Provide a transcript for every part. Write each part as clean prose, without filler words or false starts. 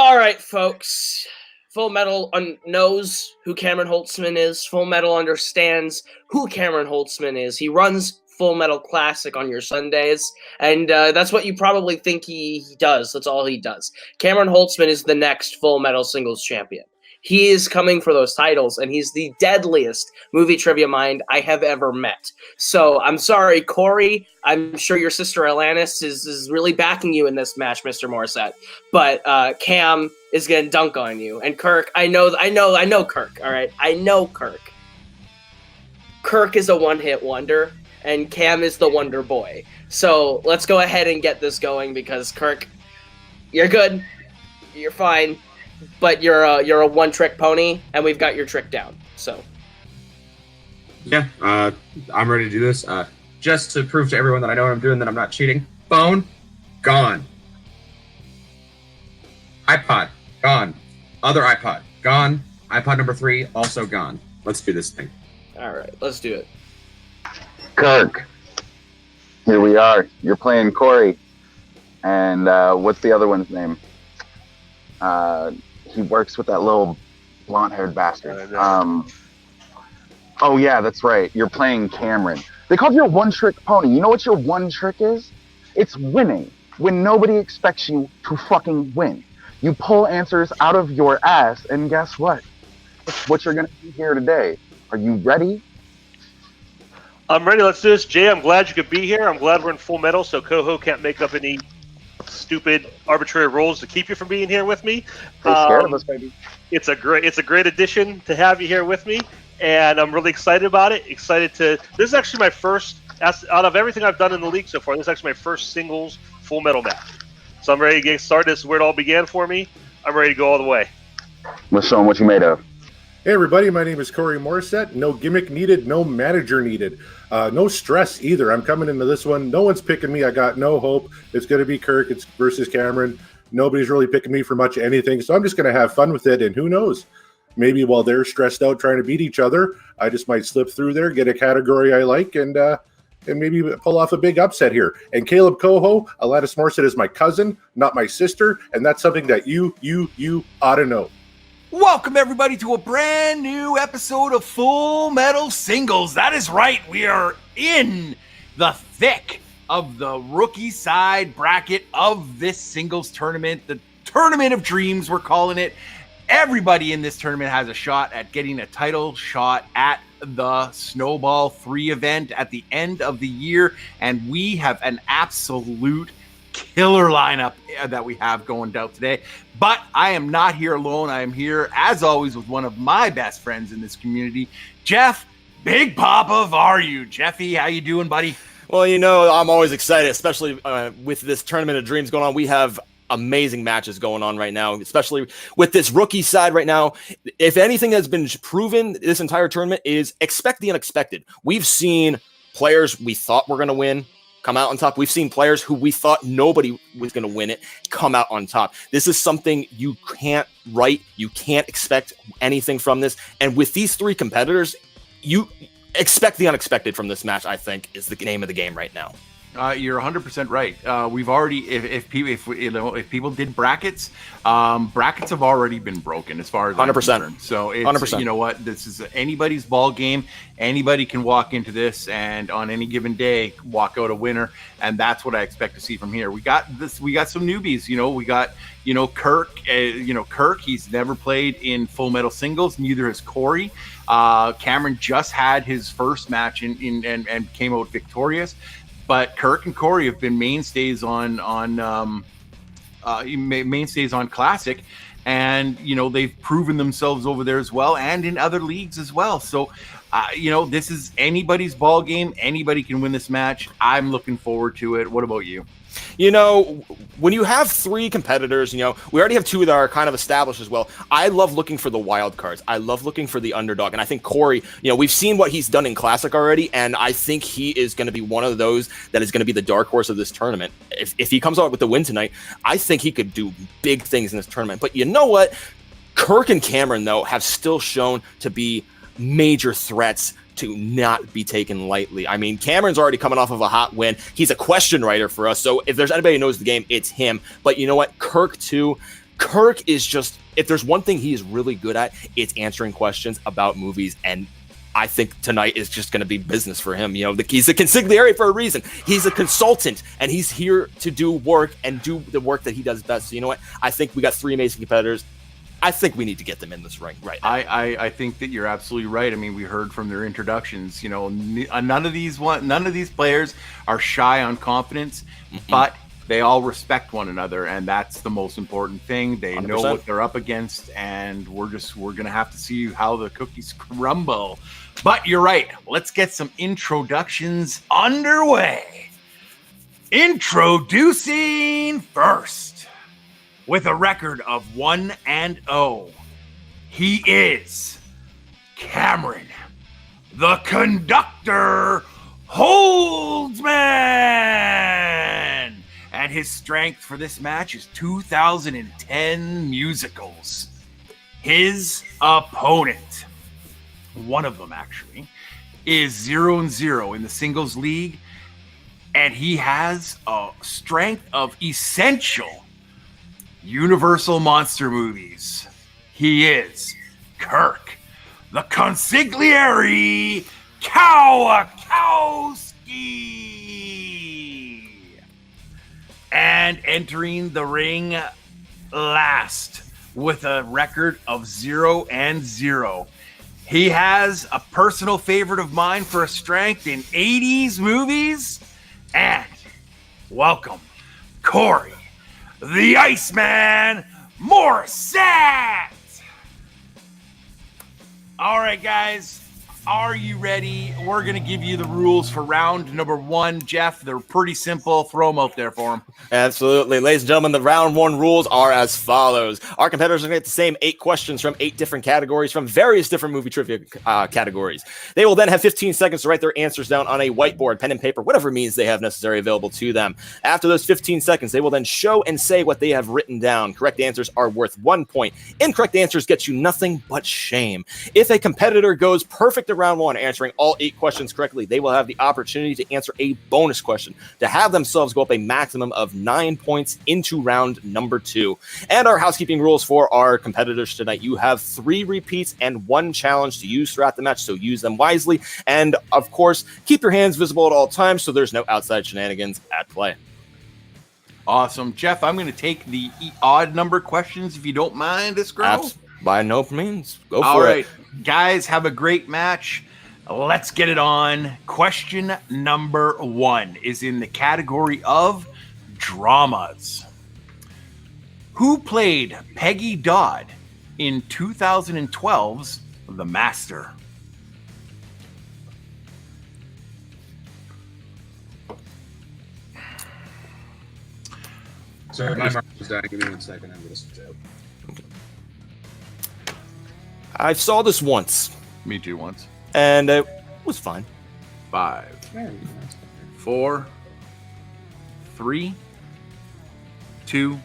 All right, folks. Full Metal knows who Cameron Holzmann is. Full Metal understands who Cameron Holzmann is. He runs Full Metal Classic on your Sundays, and that's what you probably think he does. That's all he does. Cameron Holzmann is the next Full Metal Singles champion. He is coming for those titles, and he's the deadliest movie trivia mind I have ever met. So I'm sorry, Corey. I'm sure your sister Alanis is really backing you in this match, Mr. Morrissette. But Cam is going to dunk on you. And Kirk, I know Kirk, all right? I know Kirk. Kirk is a one-hit wonder, and Cam is the wonder boy. So let's go ahead and get this going because, Kirk, you're good. You're fine. But you're a one-trick pony, and we've got your trick down. So, yeah, I'm ready to do this. Just to prove to everyone that I know what I'm doing, that I'm not cheating. Phone, gone. iPod, gone. Other iPod, gone. iPod number 3, also gone. Let's do this thing. All right, let's do it. Kirk, here we are. You're playing Corey, and what's the other one's name? He works with that little blonde-haired bastard. Oh yeah, that's right. You're playing Cameron. They called you a one-trick pony. You know what your one trick is? It's winning when nobody expects you to fucking win. You pull answers out of your ass, and guess what? That's what you're gonna do here today. Are you ready? I'm ready. Let's do this. Jay, I'm glad you could be here. I'm glad we're in Full Metal, so Coho can't make up any stupid arbitrary rules to keep you from being here with me. They're scared of us, baby. It's a great addition to have you here with me, and I'm really excited about it. This is actually my first, out of everything I've done in the league so far, this is actually my first singles Full Metal match. So I'm ready to get started. This is where it all began for me. I'm ready to go all the way. Let's show them what you made of. Hey everybody, my name is Corey Morrissette. No gimmick needed, no manager needed. No stress either. I'm coming into this one. No one's picking me. I got no hope. It's going to be Kirk. It's versus Cameron. Nobody's really picking me for much anything. So I'm just going to have fun with it. And who knows? Maybe while they're stressed out trying to beat each other, I just might slip through there, get a category I like, and maybe pull off a big upset here. And Caleb Coho, Alanis Morrissette is my cousin, not my sister. And that's something that you ought to know. Welcome, everybody, to a brand new episode of Full Metal Singles. That is right. We are in the thick of the rookie side bracket of this singles tournament, the Tournament of Dreams, we're calling it. Everybody in this tournament has a shot at getting a title shot at the Snowball 3 event at the end of the year, and we have an absolute killer lineup that we have going down today. But I am not here alone. I am here, as always, with one of my best friends in this community, Jeff Big Papa Varu. Jeffy, how you doing, buddy? Well, you know, I'm always excited, especially with this Tournament of Dreams going on. We have amazing matches going on right now, especially with this rookie side right now. If anything has been proven this entire tournament is expect the unexpected. We've seen players we thought were going to win come out on top. We've seen players who we thought nobody was going to win it come out on top. This is something you can't write. You can't expect anything from this. And with these three competitors, you expect the unexpected from this match, I think, is the name of the game right now. You're 100% right. We've already, if people did brackets, brackets have already been broken as far as 100%. So it's 100%. You know what, this is anybody's ball game. Anybody can walk into this and on any given day walk out a winner, and that's what I expect to see from here. We got some newbies. We got Kirk. Kirk. He's never played in Full Metal Singles. Neither has Corey. Cameron just had his first match and came out victorious. But Kirk and Corey have been mainstays on Classic, and they've proven themselves over there as well, and in other leagues as well. So, this is anybody's ball game. Anybody can win this match. I'm looking forward to it. What about you? When you have three competitors, we already have two that are kind of established as well. I love looking for the wild cards. I love looking for the underdog. And I think Corey, we've seen what he's done in Classic already, and I think he is going to be one of those that is going to be the dark horse of this tournament. If he comes out with the win tonight, I think he could do big things in this tournament. But you know what? Kirk and Cameron, though, have still shown to be major threats to not be taken lightly. I mean, Cameron's already coming off of a hot win. He's a question writer for us, so if there's anybody who knows the game, it's him. But you know what? Kirk, too, Kirk is just, if there's one thing he is really good at, it's answering questions about movies. And I think tonight is just going to be business for him. He's a consigliere for a reason. He's a consultant, and he's here to do work and do the work that he does best. So you know what? I think we got 3 amazing competitors. I think we need to get them in this ring right now. I think that you're absolutely right. I mean, we heard from their introductions. None of these players are shy on confidence, but they all respect one another, and that's the most important thing. They 100%. Know what they're up against, and we're gonna have to see how the cookies crumble. But you're right. Let's get some introductions underway. Introducing first, with a record of 1-0, he is Cameron, the Conductor Holzmann. And his strength for this match is 2010 musicals. His opponent, one of them actually, is 0-0 in the singles league, and he has a strength of essential Universal monster movies. He is Kirk, the Consigliere Kowalkowski. And entering the ring last with a record of 0-0. He has a personal favorite of mine for a strength in 80s movies. And welcome, Corey, the Iceman Morrissette. All right, guys, are you ready? We're going to give you the rules for round number 1. Jeff, they're pretty simple. Throw them out there for them. Absolutely. Ladies and gentlemen, the round 1 rules are as follows. Our competitors are going to get the same 8 questions from 8 different categories from various different movie trivia categories. They will then have 15 seconds to write their answers down on a whiteboard, pen and paper, whatever means they have necessary available to them. After those 15 seconds, they will then show and say what they have written down. Correct answers are worth 1 point. Incorrect answers get you nothing but shame. If a competitor goes perfect in round 1, answering all 8 questions correctly, they will have the opportunity to answer a bonus question to have themselves go up a maximum of 9 points into round number 2. And our housekeeping rules for our competitors tonight: you have 3 repeats and 1 challenge to use throughout the match, so use them wisely. And of course, keep your hands visible at all times so there's no outside shenanigans at play. Awesome. Jeff, I'm going to take the odd number questions if you don't mind, this girl. By no means. Go for it. All right. Guys, have a great match. Let's get it on. Question number 1 is in the category of dramas. Who played Peggy Dodd in 2012's The Master? Sorry, my mark was dying. Give me 1 second. I'm going to switch out. I saw this once. Me too, once. And it was fine. 5, 4, 3, 2,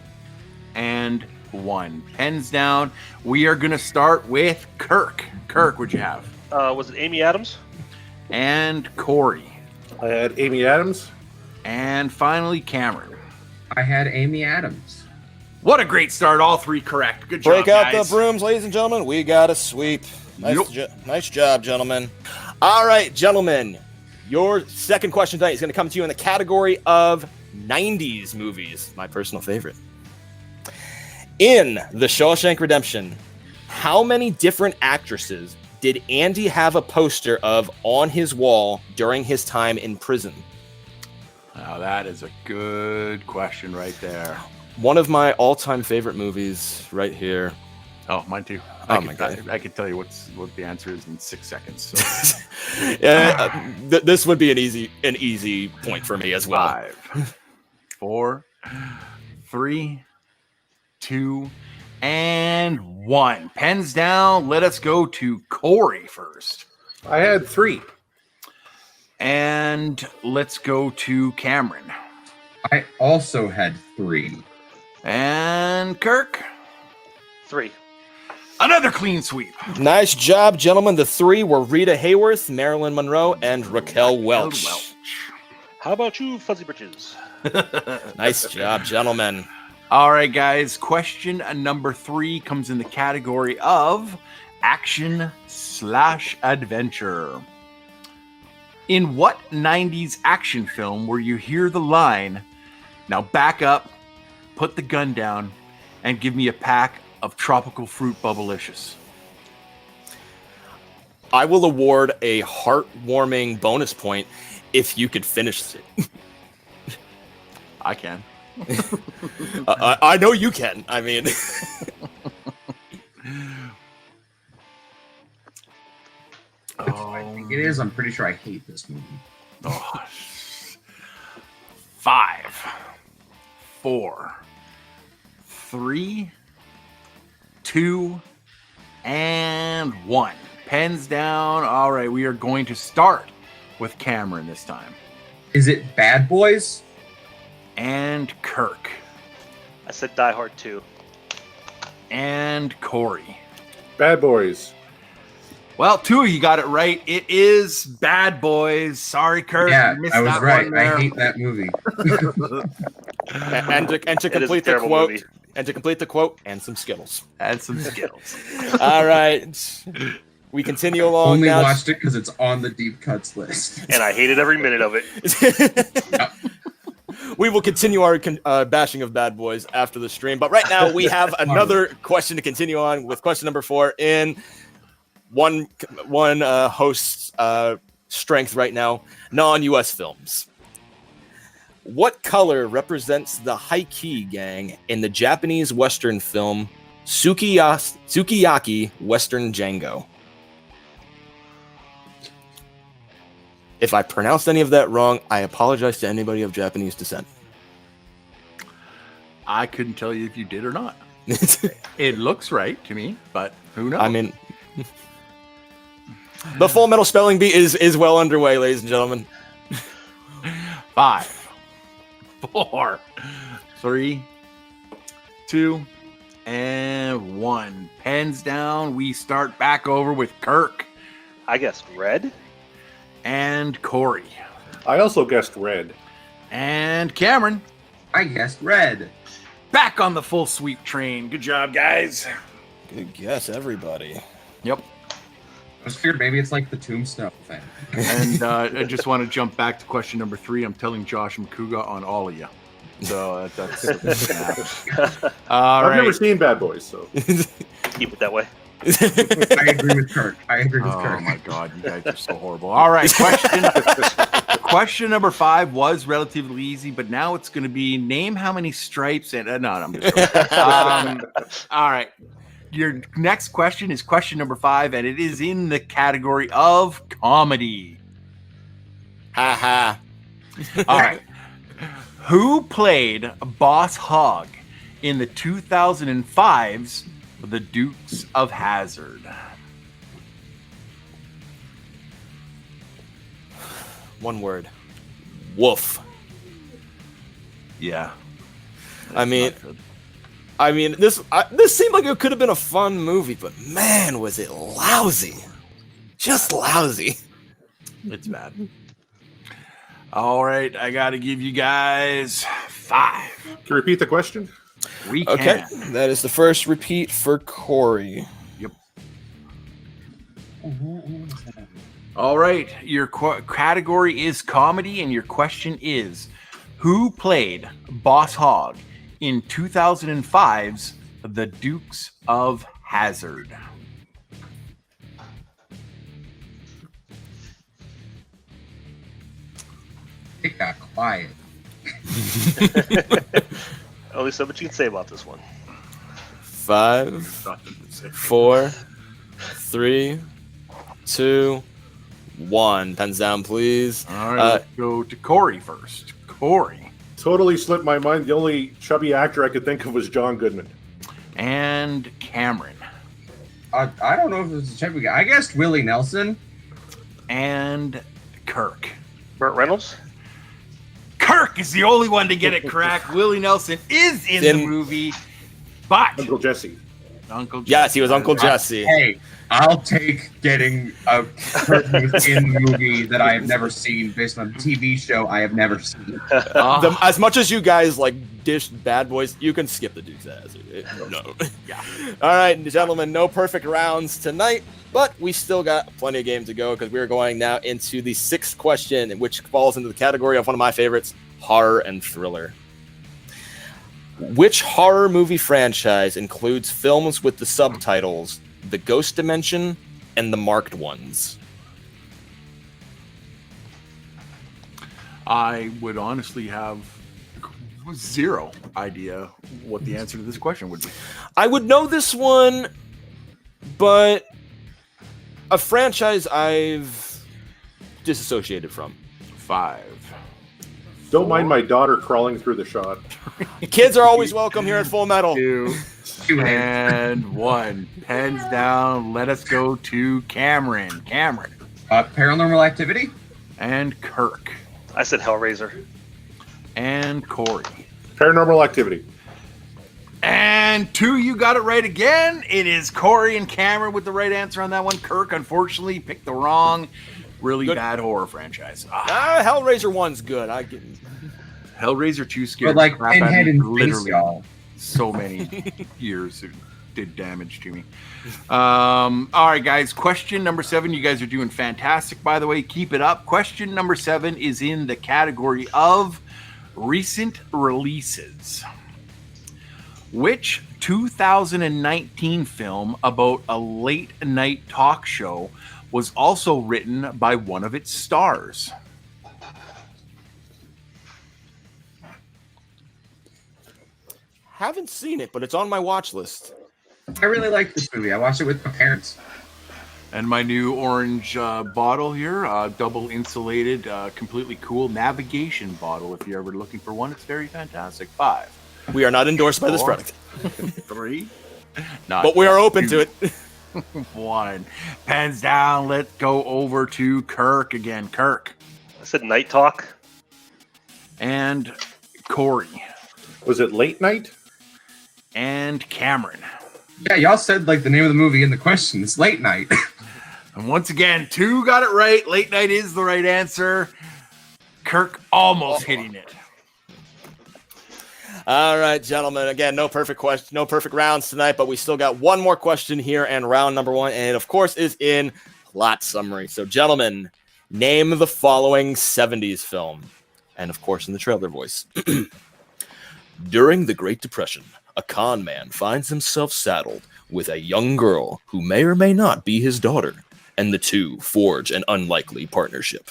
and 1. Pens down. We are going to start with Kirk. Kirk, what'd you have? Was it Amy Adams? And Corey. I had Amy Adams. And finally, Cameron. I had Amy Adams. What a great start. All 3 correct. Good job, Break out guys. the brooms, ladies and gentlemen. We got a sweep. Nice job, gentlemen. All right, gentlemen. Your second question tonight is going to come to you in the category of 90s movies. My personal favorite. In The Shawshank Redemption, how many different actresses did Andy have a poster of on his wall during his time in prison? Now, that is a good question right there. One of my all-time favorite movies right here. Oh, mine too. Oh my God. I could tell you what the answer is in 6 seconds. So. This would be an easy point for me as well. 5, 4, 3, 2, and 1. Pens down. Let us go to Corey first. I had 3. And let's go to Cameron. I also had 3. And Kirk. 3. Another clean sweep. Nice job, gentlemen. The 3 were Rita Hayworth, Marilyn Monroe, and Raquel Welch. How about you, Fuzzy Britches? Nice job, gentlemen. All right, guys. Question number 3 comes in the category of action/adventure. In what 90s action film where you hear the line, "Now back up, put the gun down, and give me a pack of tropical fruit bubblicious"? I will award a heartwarming bonus point if you could finish it. I can. I know you can. I mean, I think it is. I'm pretty sure I hate this movie. 5, 4, 3, 2, and 1. Pens down. All right, we are going to start with Cameron this time. Is it Bad Boys? And Kirk. I said Die Hard 2. And Corey. Bad Boys. Well, 2 of you got it right. It is Bad Boys. Sorry, Kirk. Yeah, you missed I was that right. one there. I hate that movie. and to complete the quote, movie. And to complete the quote, and some Skittles. And some Skittles. All right. We continue along. Only now. watched it because it's on the deep cuts list. And I hated every minute of it. Yep. We will continue our bashing of Bad Boys after the stream. But right now, we have another question to continue on with question number 4 in one host's strength right now, non-U.S. films. What color represents the Haiki gang in the Japanese Western film Sukiyaki Western Django? If I pronounced any of that wrong, I apologize to anybody of Japanese descent. I couldn't tell you if you did or not. It looks right to me, but who knows? I mean, the Full Metal Spelling Bee is well underway, ladies and gentlemen. 5, 4, 3, 2, and 1. Pens down. We start back over with Kirk. I guess red. And Corey. I also guessed red. And Cameron. I guessed red. Back on the full sweep train. Good job, guys. Good guess, everybody. Yep. I was scared maybe it's like the Tombstone thing. And I just want to jump back to question number 3. I'm telling Josh Makuga on all of you. So that's all I've right. never seen Bad Boys, so Keep it that way. I agree with Kirk. Oh my God, you guys are so horrible. All right, question number 5 was relatively easy, but now it's going to be name how many stripes and no, I'm just all right. Your next question is question number 5, and it is in the category of comedy. Ha ha. All right. Who played Boss Hogg in the 2005's The Dukes of Hazzard? One word. Woof. Yeah. I mean, this seemed like it could have been a fun movie, but man, was it lousy. Just lousy. It's bad. All right, I got to give you guys 5. Can you repeat the question? We Okay, can. that is the first repeat for Corey. Yep. All right, your category is comedy, and your question is, who played Boss Hogg in 2005's The Dukes of Hazzard? It got quiet. Only so much you can say about this one. 5, 4, 3, 2, 1. Pens down, please. All right, let's go to Corey first. Corey. Totally slipped my mind. The only chubby actor I could think of was John Goodman. And Cameron. I don't know if it's a chubby guy. I guessed Willie Nelson. And Kirk. Burt Reynolds? Kirk is the only one to get it correct. Willie Nelson is in the movie, but Uncle Jesse. Uncle Jesse. Yes, he was Uncle Jesse. Hey, I'll take getting a person who's in the movie that I have never seen based on a TV show I have never seen. As much as you guys like dish Bad Boys, you can skip the dude's ass. No. Yeah. All right, gentlemen, no perfect rounds tonight, but we still got plenty of game to go because we're going now into the 6th question, which falls into the category of one of my favorites, horror and thriller. Which horror movie franchise includes films with the subtitles The Ghost Dimension and The Marked Ones? I would honestly have zero idea what the answer to this question would be. I would know this one, but a franchise I've disassociated from. 5. Don't mind my daughter crawling through the shot. Kids are always welcome here at Full Metal. 2 and 1. Pens down. Let us go to Cameron. Paranormal Activity? And Kirk. I said Hellraiser. And Corey. Paranormal Activity. And 2, you got it right again. It is Corey and Cameron with the right answer on that one. Kirk, unfortunately, picked the wrong, really bad horror franchise. Hellraiser 1's good. I get Hellraiser 2 scared But like the crap out of Pinhead me. and Face, Literally y'all. so many years. It did damage to me. All right, guys. Question number 7. You guys are doing fantastic, by the way. Keep it up. Question number 7 is in the category of recent releases. Which 2019 film about a late night talk show was also written by one of its stars? haven't seen it, but it's on my watch list. I really like this movie. I watched it with my parents. And my new orange bottle here, double insulated, completely cool navigation bottle. If you're ever looking for one, it's very fantastic. 5. We are not endorsed by this 4, product, 3, not but we are open 2, to it. 1. Pens down. Let's go over to Kirk again. Kirk I said Night Talk. and Corey Was it Late Night? and Cameron. Yeah, y'all said like the name of the movie in the question. It's Late Night. And once again, 2 got it right. Late night is the right answer. Kirk almost hitting it. All right, gentlemen. Again, no perfect question, no perfect rounds tonight, but we still got one more question here, and round number 1, and it, of course, is in plot summary. So, gentlemen, name the following 70s film, and of course, in the trailer voice. During the Great Depression, a con man finds himself saddled with a young girl who may or may not be his daughter, and the two forge an unlikely partnership.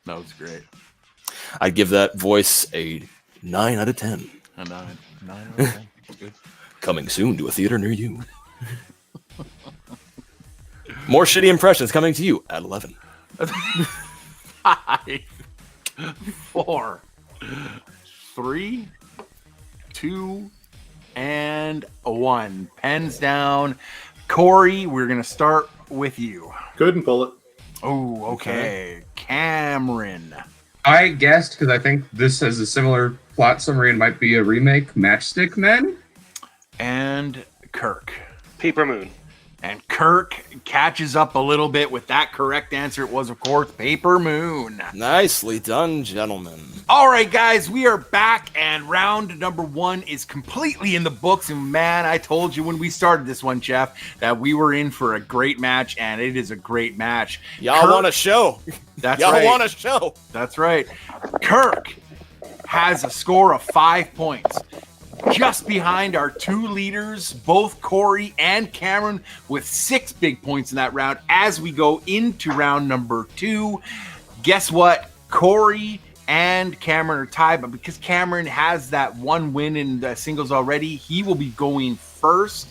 That was great. I'd give that voice a 9 out of 10. A 9. 9 out of 10. Good. Coming soon to a theater near you. More shitty impressions coming to you at 11. 5, 4, 3, 2, and 1. Pens down. Corey, we're going to start with you. Couldn't pull it. Oh, okay. Cameron. I guessed because I think this has a similar plot summary and might be a remake. Matchstick Men. And Kirk. Paper Moon. And Kirk catches up a little bit with that correct answer. It was, of course, Paper Moon. Nicely done, gentlemen. All right, guys, we are back, and round number 1 is completely in the books. And man, I told you when we started this one, Jeff, that we were in for a great match, and it is a great match. Y'all want a show. That's Y'all right. want a show. That's right. Kirk has a score of 5 points. Just behind our 2 leaders, both Corey and Cameron, with 6 big points in that round. As we go into round number 2, guess what? Corey and Cameron are tied, but because Cameron has that 1 win in the singles already, he will be going first.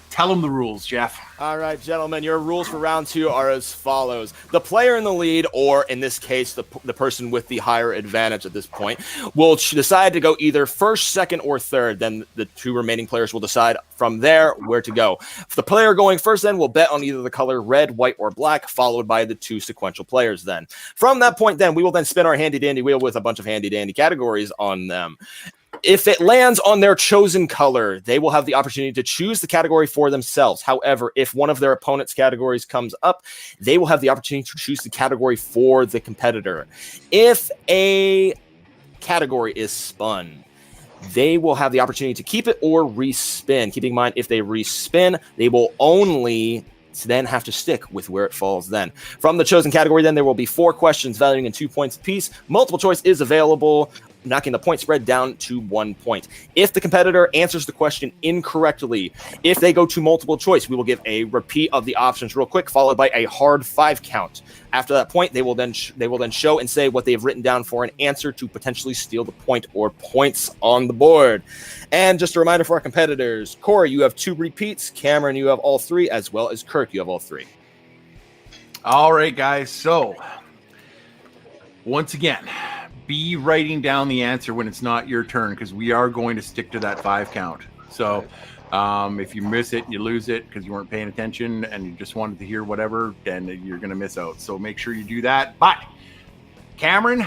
Tell him the rules, Jeff. All right, gentlemen, your rules for round 2 are as follows. The player in the lead, or in this case, the person with the higher advantage at this point, will decide to go either first, second, or third. Then the 2 remaining players will decide from there where to go. If the player going first then will bet on either the color red, white, or black, followed by the 2 sequential players then. From that point then, we will then spin our handy-dandy wheel with a bunch of handy-dandy categories on them. if it lands on their chosen color, they will have the opportunity to choose the category for themselves. However, if one of their opponent's categories comes up, they will have the opportunity to choose the category for the competitor. If a category is spun, they will have the opportunity to keep it or respin. Keeping in mind, if they respin, they will only then have to stick with where it falls then. From the chosen category, then there will be 4 questions valuing in 2 points apiece. Multiple choice is available, knocking the point spread down to 1 point. If the competitor answers the question incorrectly, if they go to multiple choice, we will give a repeat of the options real quick, followed by a hard 5 count. After that point, they will then show and say what they have written down for an answer to potentially steal the point or points on the board. And just a reminder for our competitors, Corey, you have 2 repeats. Cameron, you have all 3, as well as Kirk, you have all 3. All right, guys. So, once again, be writing down the answer when it's not your turn, because we are going to stick to that 5 count. So, if you miss it, you lose it because you weren't paying attention and you just wanted to hear whatever, then you're going to miss out. So make sure you do that. But, Cameron,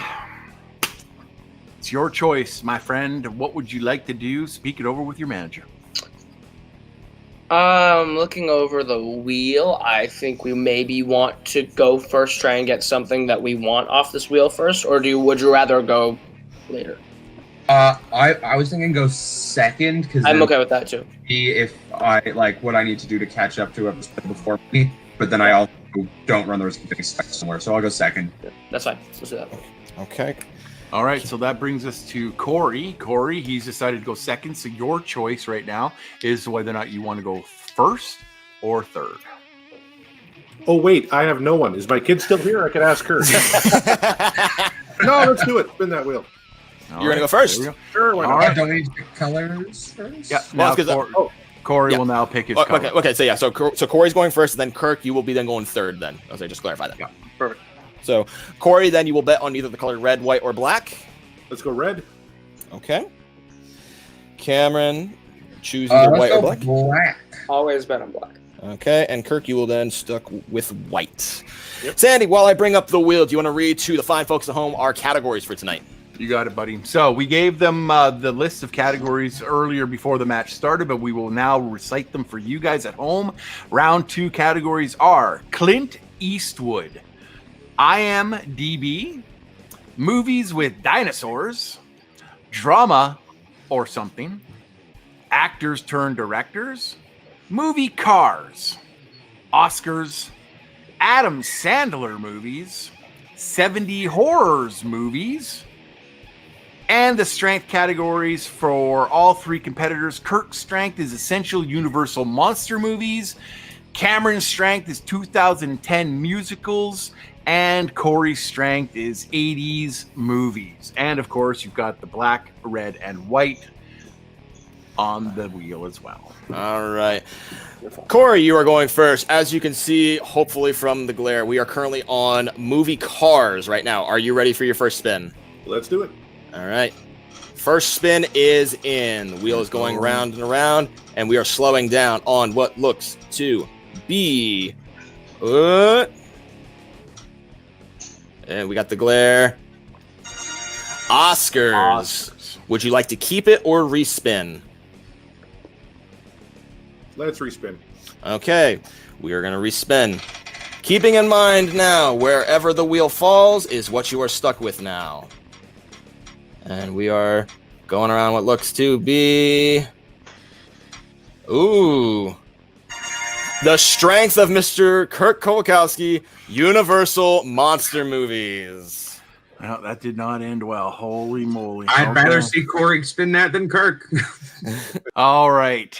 it's your choice, my friend. What would you like to do? Speak it over with your manager. Looking over the wheel, I think we maybe want to go first, try and get something that we want off this wheel first, or would you rather go later? I was thinking go second because I'm okay with that too. If I like what I need to do to catch up to whoever's before me, but then I also don't run the risk of getting stuck somewhere, so I'll go second. That's fine. Let's do that. Okay. All right, so that brings us to Corey. Corey, he's decided to go second, so your choice right now is whether or not you want to go first or third. Oh, wait, I have no one. Is my kid still here? I could ask her. No, let's do it. Spin that wheel. You're going to go first? Sure, why not? All right. Don't we need to pick colors first? Yeah, Well, now Corey yeah. will now pick his color. Okay, so yeah, so Corey's going first, and then Kirk, you will be then going third then. I'll say, just clarify that. Yeah. Perfect. So, Corey, then you will bet on either the color red, white, or black. Let's go red. Okay. Cameron, choose either white or black. Black. Always bet on black. Okay, and Kirk, you will then stuck with white. Yep. Sandy, while I bring up the wheel, do you want to read to the fine folks at home our categories for tonight? You got it, buddy. So we gave them the list of categories earlier before the match started, but we will now recite them for you guys at home. Round 2 categories are Clint Eastwood, IMDb, movies with dinosaurs, drama or something, actors turned directors, movie cars, Oscars, Adam Sandler movies, 70 horrors movies, and the strength categories for all 3 competitors. Kirk's strength is essential universal monster movies, Cameron's strength is 2010 musicals, and Corey's strength is 80s movies. And of course, you've got the black, red, and white on the wheel as well. All right. Corey, you are going first. As you can see, hopefully from the glare, we are currently on movie cars right now. Are you ready for your first spin? Let's do it. All right. First spin is in. The wheel is going round and around, and we are slowing down on what looks to be... and we got the glare. Oscars. Would you like to keep it or respin? Let's respin. Okay, we are going to respin. Keeping in mind now, wherever the wheel falls is what you are stuck with now. And we are going around what looks to be... Ooh. The strength of Mr. Kirk Kowalkowski, Universal Monster Movies. Well, that did not end well. Holy moly. I'd rather see Corey spin that than Kirk. All right.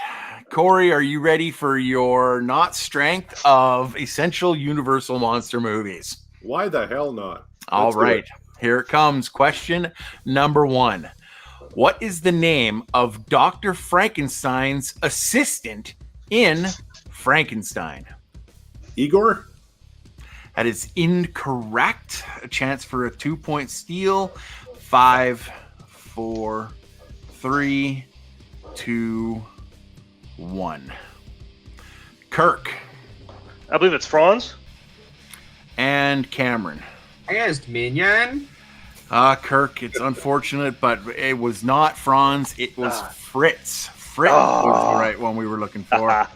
Corey, are you ready for your not strength of essential universal monster movies? Why the hell not? All Let's do right. it. Here it comes. Question number 1. What is the name of Dr. Frankenstein's assistant in Frankenstein? Igor? That is incorrect. A chance for a 2-point steal. 5, 4, 3, 2, 1. Kirk. I believe it's Franz. And Cameron. I guessed Minion. Kirk, it's unfortunate, but it was not Franz. It was Fritz. Fritz was the right one we were looking for.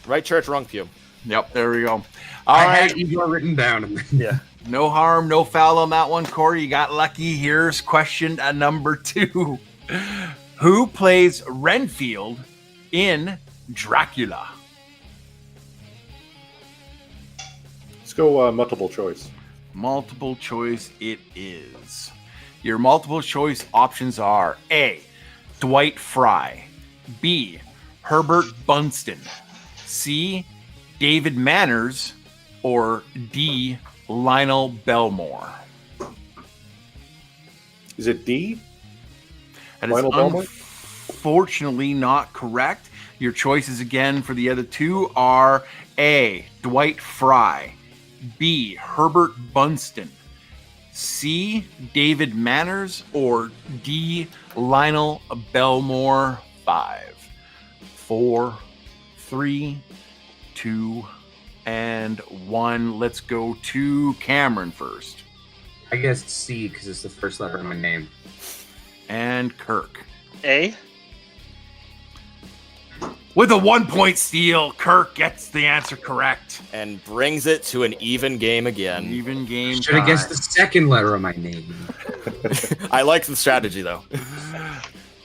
Right church, wrong pew. Yep, there we go. I had Igor written down. Yeah. No harm, no foul on that one, Corey. You got lucky. Here's question number 2. Who plays Renfield in Dracula? Let's go multiple choice. Multiple choice it is. Your multiple choice options are A, Dwight Fry, B, Herbert Bunston, C, David Manners, or D, Lionel Belmore. Is it D? That is Lionel Belmore? unfortunately not correct. Your choices again for the other two are A, Dwight Fry, B, Herbert Bunston, C, David Manners, or D, Lionel Belmore. 5, 4, 3, 2, and 1. Let's go to Cameron first. I guess C, because it's the first letter of my name. And Kirk. A. With a 1-point steal, Kirk gets the answer correct. And brings it to an even game again. Even game. Should have guessed the second letter of my name. I like the strategy, though.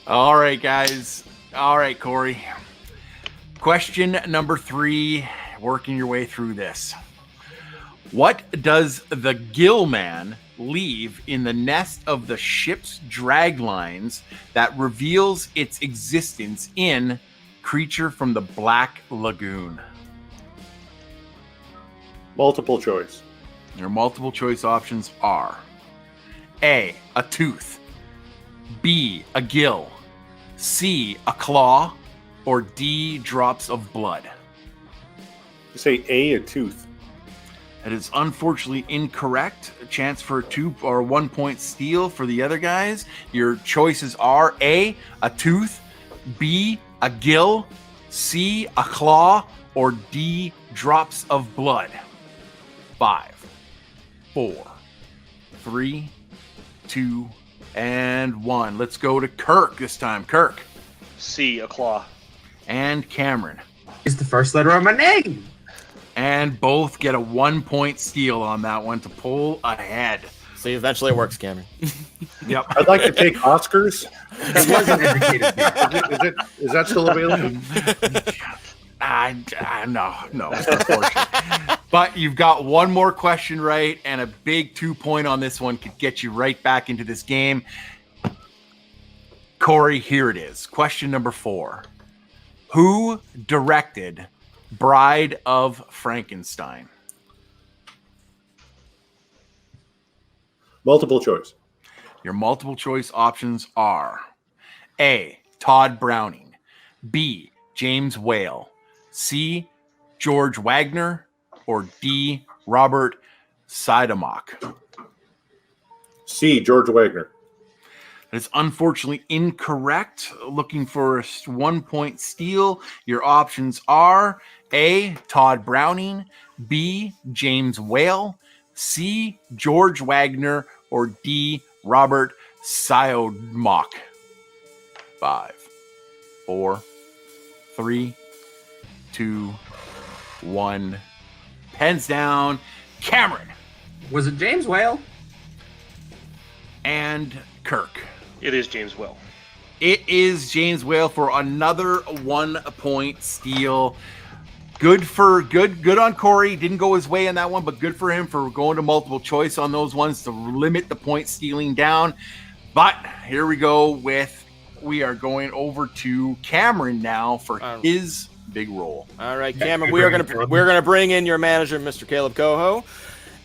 All right, guys. All right, Corey. Question number 3, working your way through this. What does the Gillman leave in the nest of the ship's draglines that reveals its existence in Creature from the Black Lagoon? Multiple choice. Your multiple choice options are A, a tooth, B, a gill, C, a claw, or D, drops of blood. You say a tooth. That is unfortunately incorrect. A chance for a 2 or 1 point steal for the other guys. Your choices are A, a tooth, B, a gill, C, a claw, or D, drops of blood. 5, 4, 3, 2, and 1. Let's go to Kirk this time. Kirk. C, a claw. And Cameron. It's the first letter of my name. And both get a 1 point steal on that one to pull ahead. See, eventually it works, Cameron. Yep. I'd like to take Oscars. It wasn't educated. Is that still available? No, unfortunately. But you've got one more question right, and a big 2 point on this one could get you right back into this game. Corey, here it is. Question number 4. Who directed Bride of Frankenstein? Multiple choice. Your multiple choice options are A, Todd Browning, B, James Whale, C, George Wagner, or D, Robert Sidemock. C, George Wagner. That is unfortunately incorrect. Looking for a 1 point steal. Your options are A, Todd Browning, B, James Whale, C, George Wagner, or D, Robert Sidemock. 5, 4, 3, 2, 1. Pens down. Cameron. Was it James Whale? And Kirk. It is James Will. It is James Whale for another 1 point steal. Good on Corey. Didn't go his way in that one, but good for him for going to multiple choice on those ones to limit the point stealing down. But here we we are going over to Cameron now for his big role. All right, Cameron, we're gonna bring in your manager, Mr. Caleb Coho.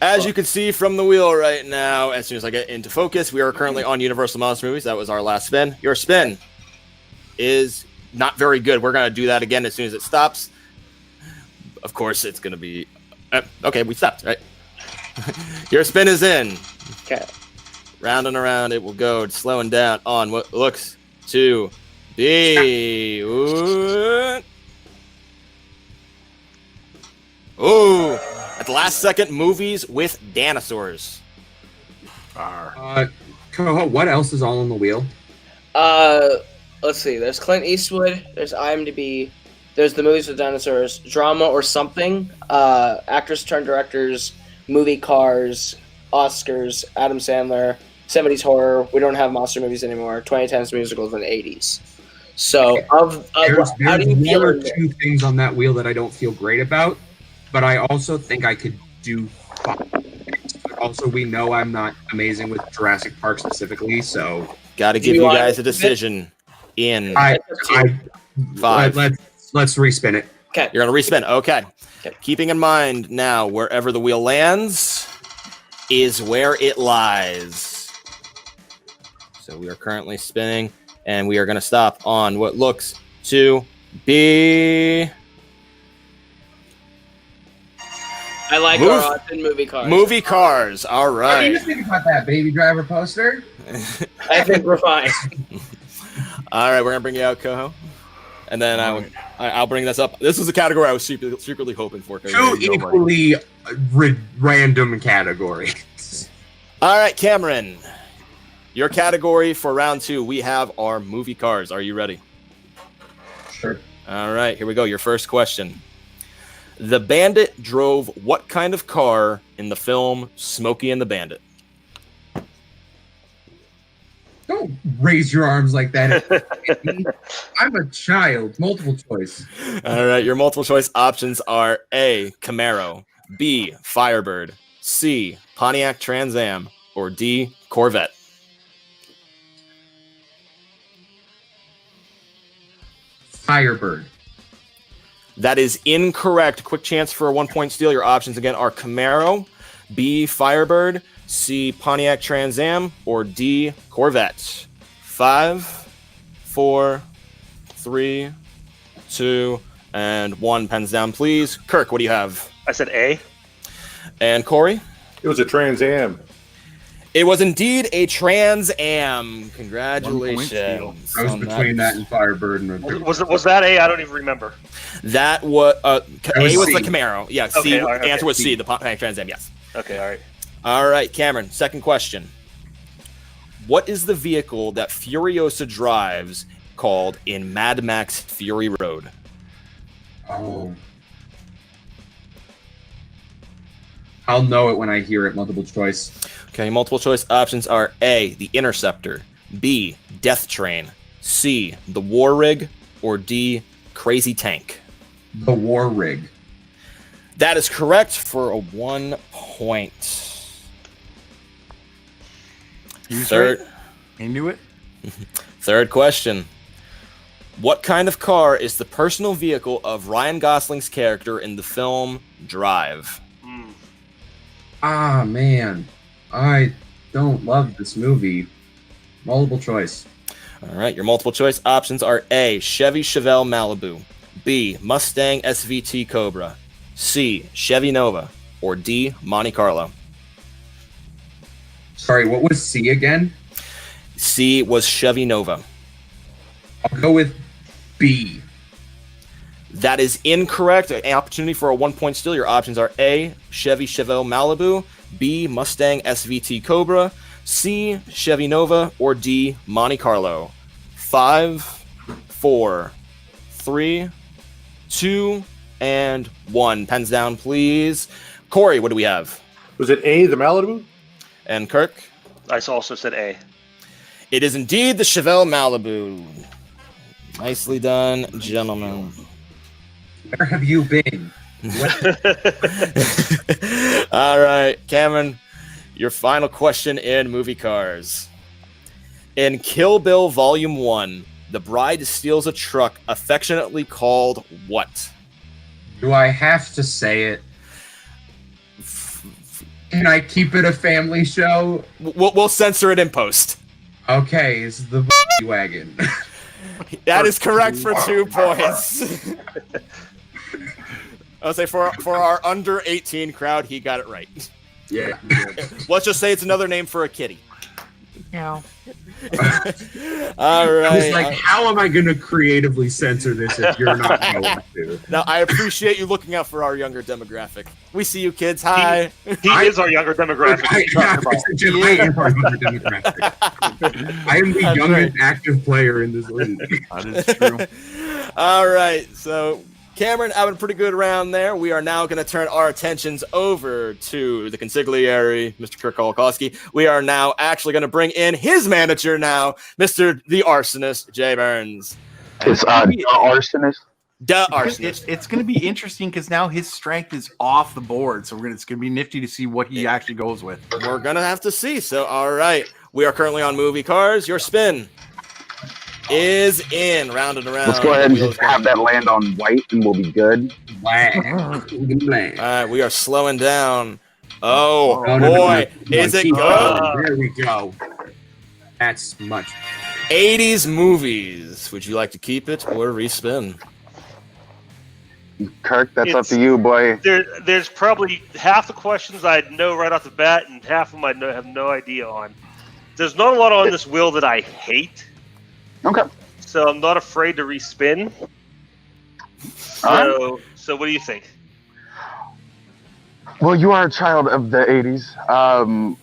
As you can see from the wheel right now, as soon as I get into focus, we are currently on Universal Monster Movies. That was our last spin. Your spin is not very good. We're going to do that again as soon as it stops. Of course, it's going to be... okay, we stopped, right? Your spin is in. Okay. Round and around it will go, slowing down on what looks to be... Ooh! At the last second, movies with dinosaurs. Coho, what else is all on the wheel? Let's see. There's Clint Eastwood. There's IMDb. There's the movies with dinosaurs, drama or something. Actors turned directors, movie cars, Oscars, Adam Sandler, 70s horror. We don't have monster movies anymore. 2010s musicals in the 80s. So, There's how do you one feel? or two things on that wheel that I don't feel great about, but I also think I could do fine. But also, we know I'm not amazing with Jurassic Park specifically, so Got to give you guys a decision in five. Let's respin it. Okay. You're going to respin. Okay. Keeping in mind now, wherever the wheel lands is where it lies. So we are currently spinning, and we are going to stop on what looks to be... I like our odds in movie cars. Movie cars. All What do you right. think about that Baby Driver poster? I think we're fine. All right, we're going to bring you out, Coho. And then I'll bring this up. This was a category I was secretly hoping for. Two equally random categories. All right, Cameron. Your category for round 2, we have our movie cars. Are you ready? Sure. All right, here we go. Your first question. The Bandit drove what kind of car in the film Smokey and the Bandit? Don't raise your arms like that. I'm a child. Multiple choice. All right, your multiple choice options are A, Camaro, B, Firebird, C, Pontiac Trans Am, or D, Corvette. Firebird. That is incorrect. Quick chance for a 1-point steal. Your options again are Camaro, B, Firebird, C, Pontiac Trans Am, or D, Corvette. 5, 4, 3, 2, and 1. Pens down, please. Kirk, what do you have? I said A. And Corey? It was a Trans Am. It was indeed a Trans Am. Congratulations. I was between that and Firebird. And Was that A? I don't even remember. That was A was C. the Camaro. Yeah, C. Okay, all right, The answer okay. was C, the Pontiac Trans Am. Yes. Okay, all right. All right, Cameron. Second question. What is the vehicle that Furiosa drives called in Mad Max Fury Road? Oh. I'll know it when I hear it. Multiple choice. Okay, multiple choice options are A, the Interceptor, B, Death Train, C, the War Rig, or D, Crazy Tank. The War Rig. That is correct for a 1 point. Third, He knew it. third question. What kind of car is the personal vehicle of Ryan Gosling's character in the film Drive? Ah, man. I don't love this movie. Multiple choice. All right, your multiple choice options are A, Chevy Chevelle Malibu, B, Mustang SVT Cobra, C, Chevy Nova, or D, Monte Carlo. Sorry, what was C again? C was Chevy Nova. I'll go with B. That is incorrect. An opportunity for a 1-point steal. Your options are A, Chevy Chevelle Malibu, B, Mustang SVT Cobra, C, Chevy Nova, or D, Monte Carlo. 5, 4, 3, 2, and 1. Pens down, please. Corey, what do we have? Was it A, the Malibu? And Kirk? I also said A. It is indeed the Chevelle Malibu. Nicely done, gentlemen. Where have you been? All right, Cameron, your final question in movie cars. In Kill Bill Volume 1, the bride steals a truck affectionately called what? Do I have to say it? Can I keep it a family show? We'll censor it in post. Okay, it's the wagon. That is correct for 2 points. I'll say for our under 18 crowd, he got it right. Yeah. Let's just say it's another name for a kitty. Yeah. All right. I was like, how am I going to creatively censor this if you're not going to? Now, I appreciate you looking out for our younger demographic. We see you kids. Hi. He is our younger demographic. I am our younger demographic. I am the youngest active player in this league. That is true. All right. So, Cameron having a pretty good round there. We are now going to turn our attentions over to the consigliere, Mr. Kirk Kowalkowski. We are now actually going to bring in his manager now, Mr. the Arsonist, Jay Burns. It's arsonist. The Arsonist. It's going to be interesting because now his strength is off the board. So it's going to be nifty to see what he actually goes with. We're going to have to see. So, all right. We are currently on movie cars. Your spin is in, round and around. Let's go ahead and just have that land on white and we'll be good. All right, we are slowing down. Oh, No, boy, no. is it Keep good? going. There we go. That's much. 80s movies. Would you like to keep it or respin? Kirk, that's up It's- to you, boy. There's probably half the questions I know right off the bat, and half of them I have no idea on. There's not a lot on this wheel that I hate, Okay. so I'm not afraid to respin. So what do you think? Well, you are a child of the '80s. I'm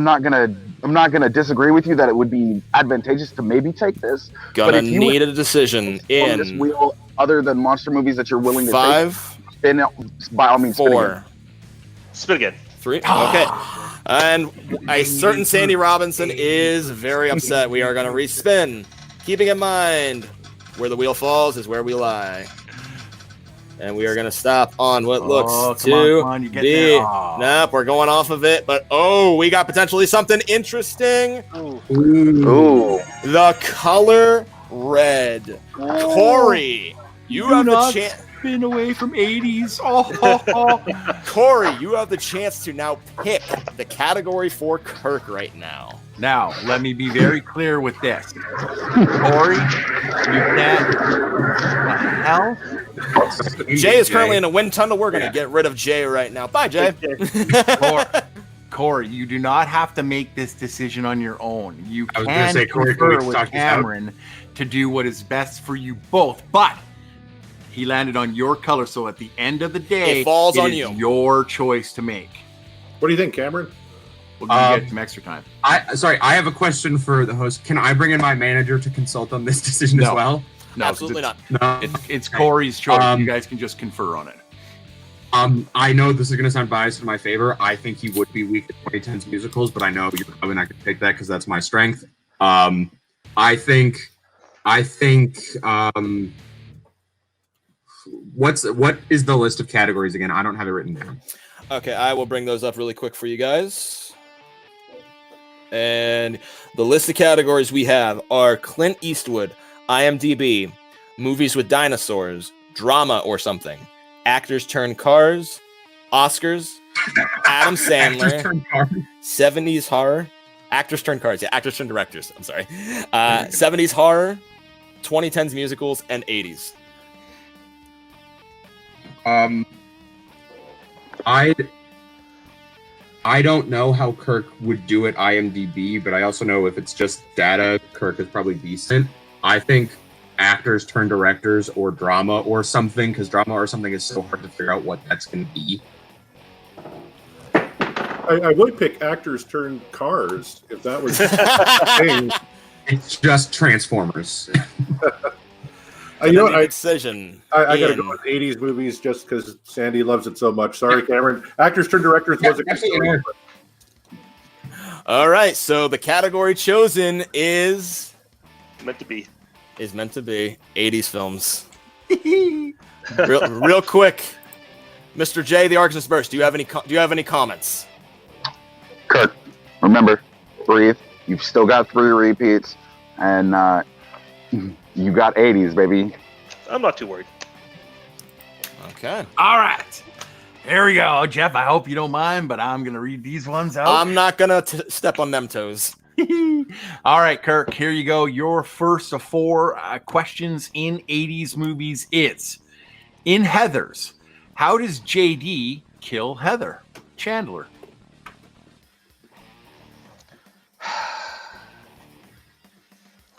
not gonna disagree with you that it would be advantageous to maybe take this. Gonna if you need a decision on this in wheel, other than monster movies that you're willing to 5, take, spin it, by all means. Spin 4, again. Spin again. 3. Okay. And a certain Sandy Robinson is very upset. We are going to respin. Keeping in mind, where the wheel falls is where we lie. And we are going to stop on what looks to come on, you get be. there. Aw. Nope, we're going off of it. But we got potentially something interesting. Ooh. The color red. Corey, you have the chance. Spin away from 80s. Oh. Corey, you have the chance to now pick the category for Kirk right now. Now, let me be very clear with this. Corey, you can't. What the hell? Jay is currently in a wind tunnel. We're going to get rid of Jay right now. Bye, Jay. Corey, you do not have to make this decision on your own. You I was gonna can say, Corey, can confer we with talk this out? Cameron to do what is best for you both. But he landed on your color, so at the end of the day, It falls on is you. your choice to make. What do you think, Cameron? We'll give you guys some extra time. I have a question for the host. Can I bring in my manager to consult on this decision as No. well? No, Absolutely not. No. It's Corey's choice. Um, You guys can just confer on it. I know this is going to sound biased in my favor. I think he would be weak at 2010s musicals, but I know you're probably not going to pick that because that's my strength. I think. What is the list of categories again? I don't have it written down. Okay, I will bring those up really quick for you guys. And the list of categories we have are Clint Eastwood, IMDb, movies with dinosaurs, drama or something, actors turn cars, Oscars, Adam Actors Sandler, turn cards. 70s horror, actors turn cars, yeah, actors turn directors, I'm sorry, 70s horror, 2010s musicals, and 80s. I don't know how Kirk would do at IMDb, but I also know if it's just data, Kirk is probably decent. I think actors turn directors or drama or something, because drama or something is so hard to figure out what that's going to be. I would pick actors turn cars if that was a thing. It's just Transformers. You know, Decision. I got to in- go with 80s movies just because Sandy loves it so much. Sorry, Cameron. Actors turn directors was a good absolutely. story, All right, so the category chosen is Meant to be. 80s films. real quick, Mr. J, the Arkansas Burst. Do you have any comments? Kirk, remember, breathe. You've still got 3 repeats, and you got 80s, baby. I'm not too worried. Okay. All right. Here we go, Jeff. I hope you don't mind, but I'm going to read these ones out. I'm not gonna step on them toes. All right, Kirk, here you go. Your first of 4 questions in 80s movies is, in Heathers, how does JD kill Heather Chandler?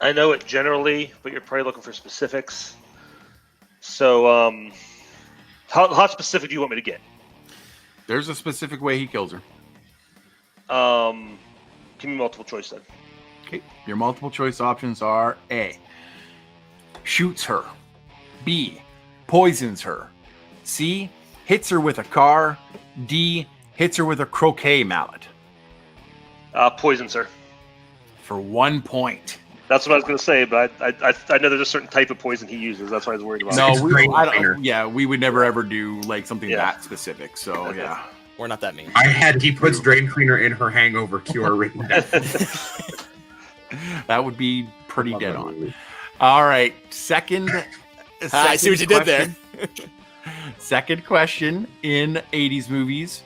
I know it generally, but you're probably looking for specifics. So, how specific do you want me to get? There's a specific way he kills her. Give me multiple choice then. Okay. Your multiple choice options are A, shoots her. B, poisons her. C, hits her with a car. D, hits her with a croquet mallet. Poisons her. For 1 point. That's what I was going to say, but I know there's a certain type of poison he uses. That's why I was worried about. No, Cleaner. we would never ever do like something that specific. So yeah, We're not that mean. He puts drain cleaner in her hangover cure written down. that would be pretty dead on. All right, second I see what you did there. Second question in 80s movies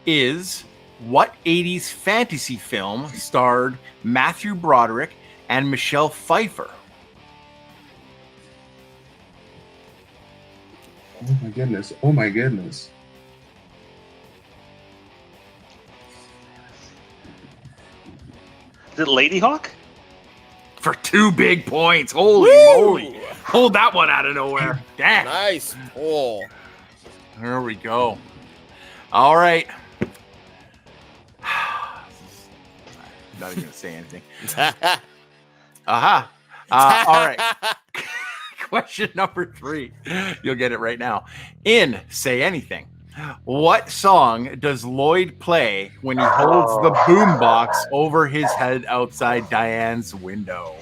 is, what 80s fantasy film starred Matthew Broderick and Michelle Pfeiffer? Oh my goodness. Oh my goodness. Is it Lady Hawk? For 2 big points. Holy moly. Pulled that one out of nowhere. Damn. Nice pull. There we go. All right. Not even going to say anything. Aha. All right. Question number 3. You'll get it right now. In Say Anything, what song does Lloyd play when he holds the boombox over his head outside Diane's window?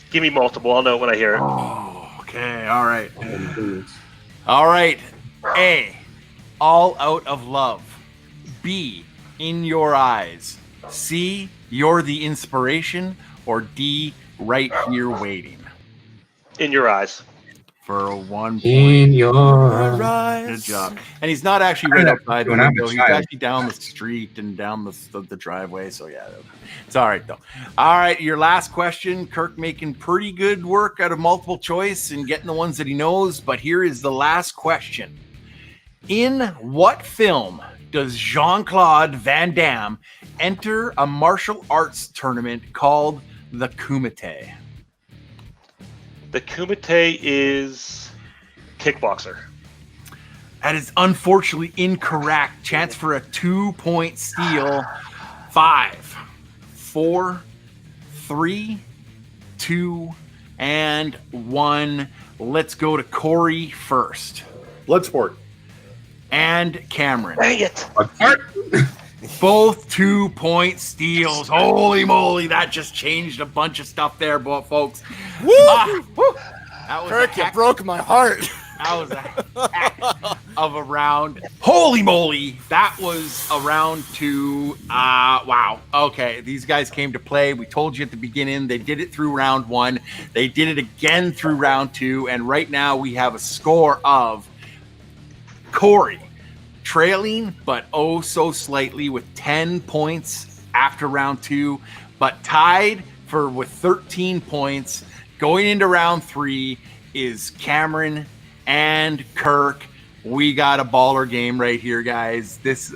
Give me multiple. I'll know it when I hear it. Oh, okay. All right. All right. A, All Out of Love. B, In Your Eyes. C, You're the Inspiration. Or D, Right Here Waiting. In Your Eyes. For 1 point. In your Good job. And he's not actually right outside the window. He's actually down the street and down the driveway. So, yeah, it's all right, though. All right, your last question. Kirk making pretty good work out of multiple choice and getting the ones that he knows. But here is the last question. In what film does Jean-Claude Van Damme enter a martial arts tournament called the Kumite? The Kumite is kickboxer. That is unfortunately incorrect. Chance for a 2-point steal. 5, 4, 3, 2, and 1. Let's go to Corey first. Bloodsport. And Cameron. Dang it. Both 2-point steals. Holy moly, that just changed a bunch of stuff there, folks. Woo! That was Kirk, you broke my heart. That was a heck of a round. Holy moly, that was a round 2. Wow. Okay, these guys came to play. We told you at the beginning they did it through round 1. They did it again through round 2, and right now we have a score of Corey trailing, but oh so slightly, with 10 points after round 2, but tied with 13 points going into round 3 is Cameron and Kirk. We got a baller game right here, guys. This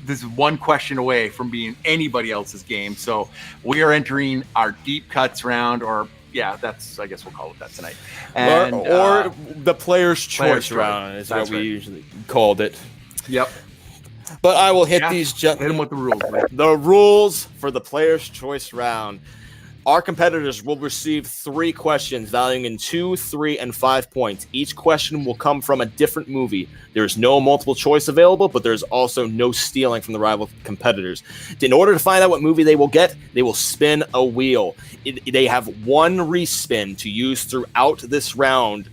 is one question away from being anybody else's game. So we are entering our deep cuts round, or yeah, I guess we'll call it that tonight. And, or the player's choice round is what we usually called it. Yep. But I will hit Hit them with the rules. Man. The rules for the player's choice round. Our competitors will receive 3 questions valuing in 2, 3, and 5 points. Each question will come from a different movie. There's no multiple choice available, but there's also no stealing from the rival competitors. In order to find out what movie they will get, they will spin a wheel. They have 1 respin to use throughout this round.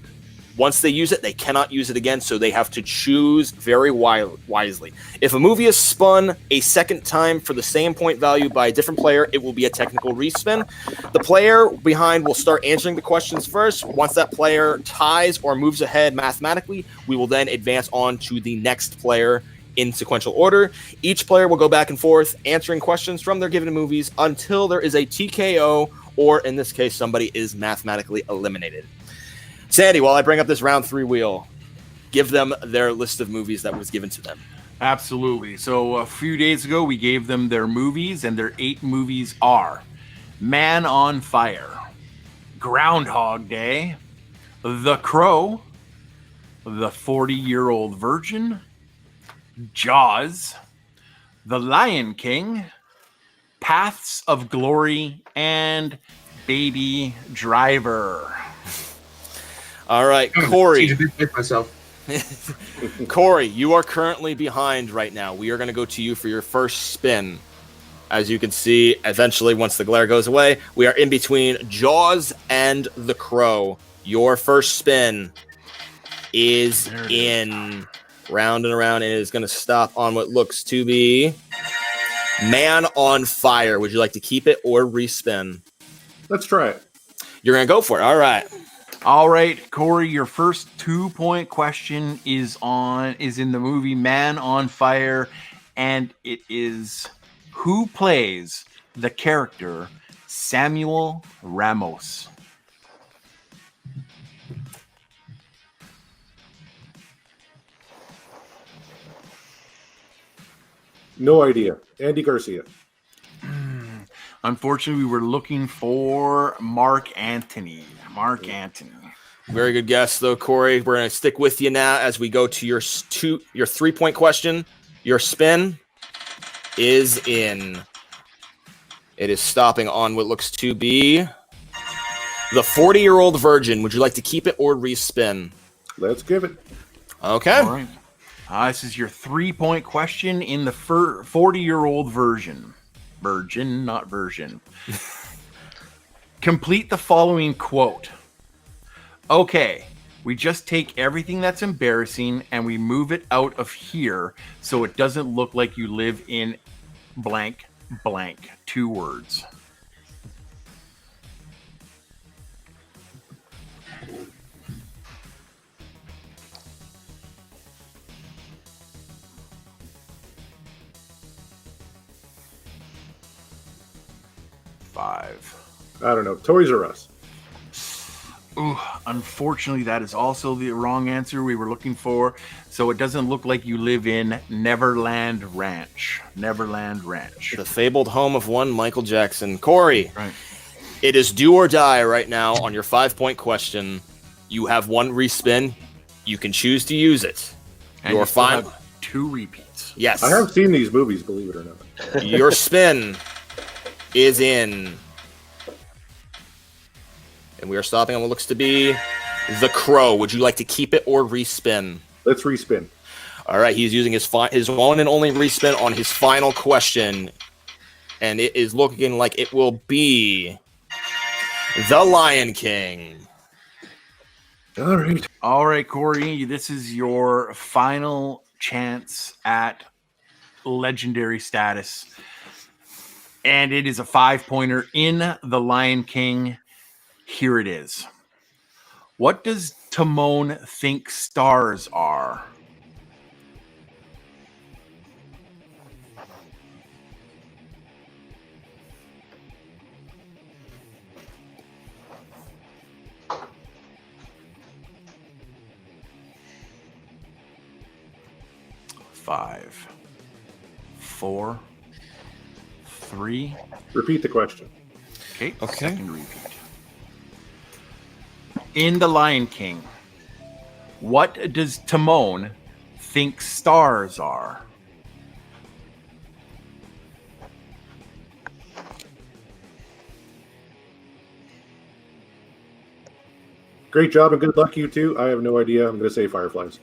Once they use it, they cannot use it again, so they have to choose very wisely. If a movie is spun a second time for the same point value by a different player, it will be a technical respin. The player behind will start answering the questions first. Once that player ties or moves ahead mathematically, we will then advance on to the next player in sequential order. Each player will go back and forth answering questions from their given movies until there is a TKO, or in this case, somebody is mathematically eliminated. Sandy, while I bring up this round 3 wheel, give them their list of movies that was given to them. Absolutely. So a few days ago, we gave them their movies, and their 8 movies are Man on Fire, Groundhog Day, The Crow, The 40-Year-Old Virgin, Jaws, The Lion King, Paths of Glory, and Baby Driver. All right, Corey. Myself. Corey, you are currently behind right now. We are going to go to you for your first spin. As you can see, eventually, once the glare goes away, we are in between Jaws and The Crow. Your first spin is in. Round and around, and it is going to stop on what looks to be Man on Fire. Would you like to keep it or respin? Let's try it. You're going to go for it. All right. All right, Corey, your first 2-point question is in the movie Man on Fire, and it is who plays the character Samuel Ramos? No idea. Andy Garcia. Unfortunately, we were looking for Mark Antony. Mark Antony. Very good guess, though, Corey. We're going to stick with you now as we go to your 3-point question. Your spin is in. It is stopping on what looks to be The 40-Year-Old Virgin. Would you like to keep it or respin? Let's give it. Okay. All right. This is your 3-point question in the 40-Year-Old Virgin. Virgin, not version. Complete the following quote. Okay, we just take everything that's embarrassing and we move it out of here so it doesn't look like you live in blank, blank. 2 words. Five. I don't know. Toys R Us. Ooh, unfortunately, that is also the wrong answer we were looking for. So it doesn't look like you live in Neverland Ranch. Neverland Ranch. The fabled home of one Michael Jackson. Corey, Right. It is do or die right now on your 5-point question. You have 1 respin. You can choose to use it. And Your you still final. have 2 repeats. Yes. I have seen these movies, believe it or not. Your spin is in. And we are stopping on what looks to be The Crow. Would you like to keep it or respin? Let's respin. All right, he's using his one and only respin on his final question. And it is looking like it will be The Lion King. All right. All right, Corey, this is your final chance at legendary status. And it is a 5-pointer in The Lion King. Here it is. What does Timon think stars are? Five, 4, 3. Repeat the question. Okay. Okay. Second repeat. In The Lion King, what does Timon think stars are? Great job and good luck, you two. I have no idea. I'm going to say fireflies.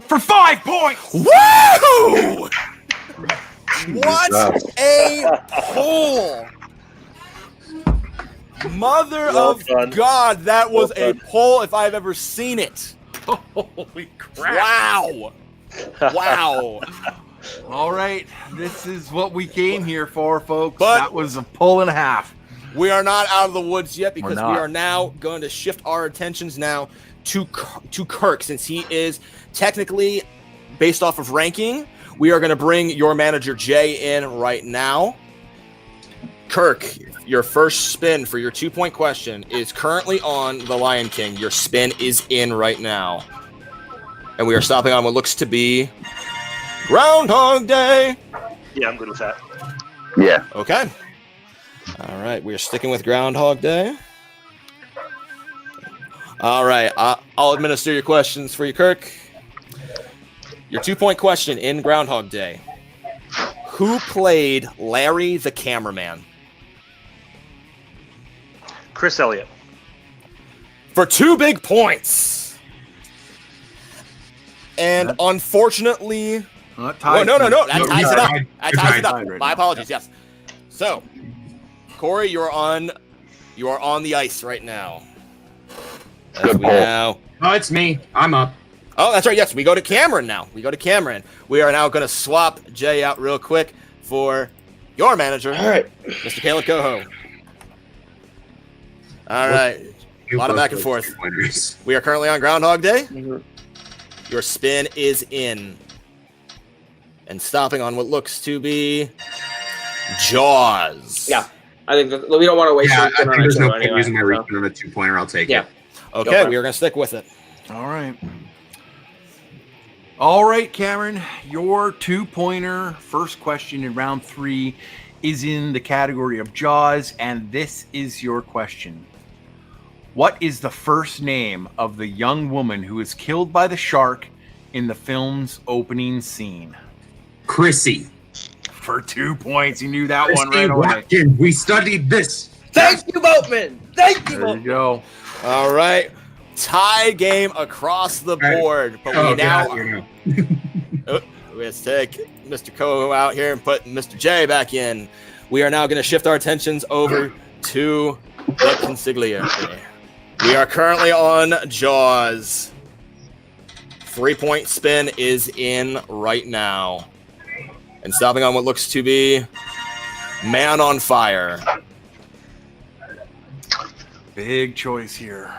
For 5 points! Woo! What job. a pull! Mother Well of done. God, that was Well a done. pull if I've ever seen it. Holy crap. Wow. Wow. All right. This is what we came here for, folks. But- that was a pull and a half. We are not out of the woods yet because we not. are now going to shift our attentions now to Kirk, since he is technically based off of ranking. We are going to bring your manager Jay in right now. Kirk, your first spin for your 2-point question is currently on The Lion King. Your spin is in right now. And we are stopping on what looks to be Groundhog Day. Yeah, I'm good with that. Yeah. Okay. All right, we're sticking with Groundhog Day. All right, I'll administer your questions for you, Kirk. Your 2-point question in Groundhog Day. Who played Larry the cameraman? Chris Elliott. For 2 big points. And unfortunately... No. That ties it up. That ties it up. My apologies, yes. So, Corey, you are on the ice right now. Good pull. Oh, it's me. I'm up. Oh, that's right. Yes, we go to Cameron now. We are now going to swap Jay out real quick for your manager, All right. Mr. Caleb Coho. All right. A lot of back and forth. We are currently on Groundhog Day. Mm-hmm. Your spin is in. And stopping on what looks to be Jaws. Yeah. I think that we don't want to waste Yeah, I it think on there's no it point anyway, using my so. reach on a 2-pointer. I'll take Yeah. it. Okay, Go for we it. are going to stick with it. All right. All right, Cameron, your 2-pointer first question in round 3 is in the category of Jaws, and this is your question. What is the first name of the young woman who is killed by the shark in the film's opening scene? Chrissy. For 2 points, you knew that one Chrissy right away. Watkins. We studied this. Thank you, Boatman. Thank you, There you Boatman. go. All right. Tie game across the board. But we now... Let's take Mr. Coho out here and put Mr. J back in. We are now going to shift our attentions over to the Consigliere. We are currently on Jaws. 3-point spin is in right now. And stopping on what looks to be Man on Fire. Big choice here.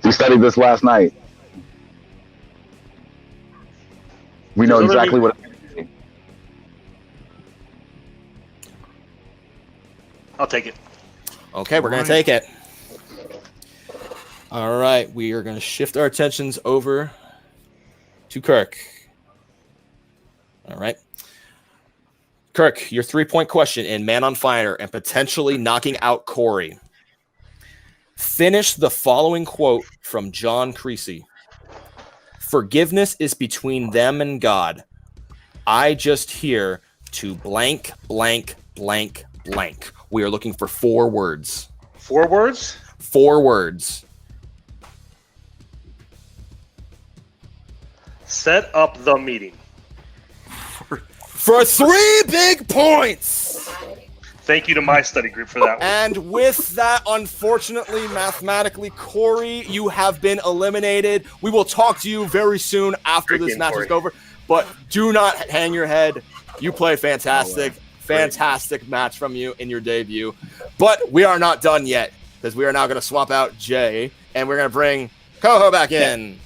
We studied this last night. We know exactly what. I'll take it. Okay, we're going to take it. All right, we are going to shift our attentions over to Kirk. All right. Kirk, your 3-point question in Man on Fire and potentially knocking out Corey. Finish the following quote from John Creasy. Forgiveness is between them and God. I just here to blank, blank, blank, blank. We are looking for 4 words. 4 words? 4 words. Set up the meeting. For 3 big points. Thank you to my study group for that one. And with that, unfortunately, mathematically, Corey, you have been eliminated. We will talk to you very soon after this match is over. But do not hang your head. You play fantastic. Fantastic match from you in your debut. But we are not done yet, because we are now going to swap out Jay, and we're going to bring Coho back in.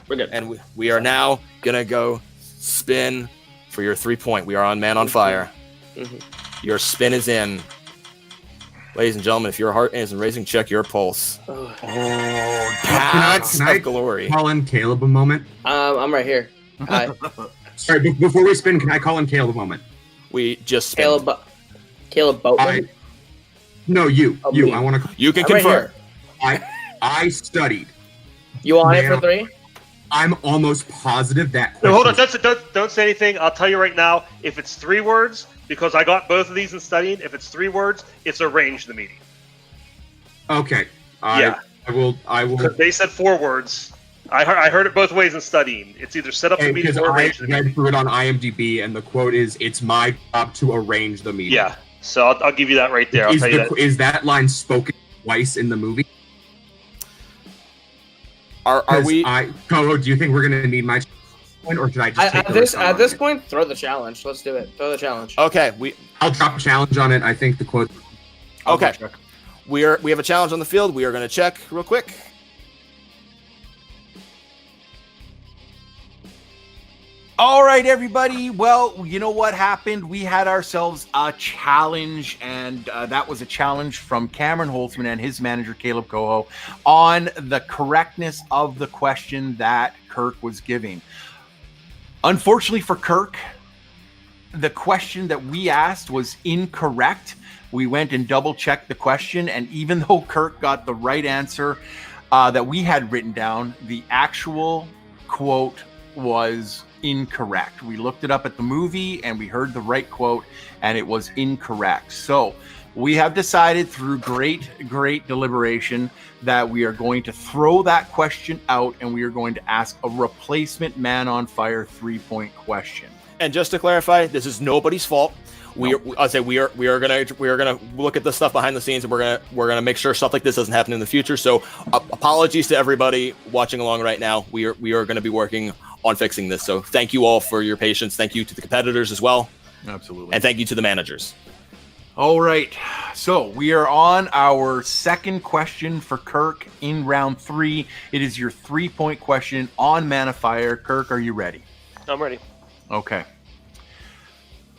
We're good. And we are now going to go spin for your 3-point. We are on Man on Fire. Mm-hmm. Your spin is in. Ladies and gentlemen, if your heart isn't racing, check your pulse. Oh, Paths Can I of glory. call in Caleb a moment? I'm right here. Hi. Sorry, before we spin, can I call in Caleb a moment? We just spin. Caleb Boatman. No, you. Oh, You. me. I want to. You can I'm right confirm. here. I studied. You on it Man. for 3? I'm almost positive that. No, hold on. question- Don't say anything. I'll tell you right now. If it's 3 words, because I got both of these in studying, if it's 3 words, it's arrange the meeting. Okay. Yeah. I will. They said 4 words. I heard it both ways in studying. It's either set up the meeting Because or I arrange the meeting. read through it on IMDb, and the quote is, "It's my job to arrange the meeting." Yeah. So I'll give you that right there. I'll Is, tell you that. is that line spoken twice in the movie? Are we? Coho, do you think we're gonna need my point, or should I just take the risk At on this it? point, throw the challenge. Let's do it. Throw the challenge. Okay. I'll drop a challenge on it. I think the quote. Okay. We have a challenge on the field. We are going to check real quick. All right, everybody. Well, you know what happened? We had ourselves a challenge, and that was a challenge from Cameron Holzmann and his manager, Caleb Coho, on the correctness of the question that Kirk was giving. Unfortunately for Kirk, the question that we asked was incorrect. We went and double checked the question, and even though Kirk got the right answer that we had written down, the actual quote was incorrect. We looked it up at the movie and we heard the right quote, and it was incorrect. So we have decided through great deliberation that we are going to throw that question out, and we are going to ask a replacement Man on Fire 3-point question. And just to clarify, this is nobody's fault. We are gonna look at the stuff behind the scenes, and we're gonna make sure stuff like this doesn't happen in the future. So apologies to everybody watching along right now. We are gonna be working on fixing this. So thank you all for your patience. Thank you to the competitors as well. Absolutely. And thank you to the managers. All right. So we are on our second question for Kirk in round 3. It is your 3-point question on Man of Fire. Kirk, are you ready? I'm ready. Okay.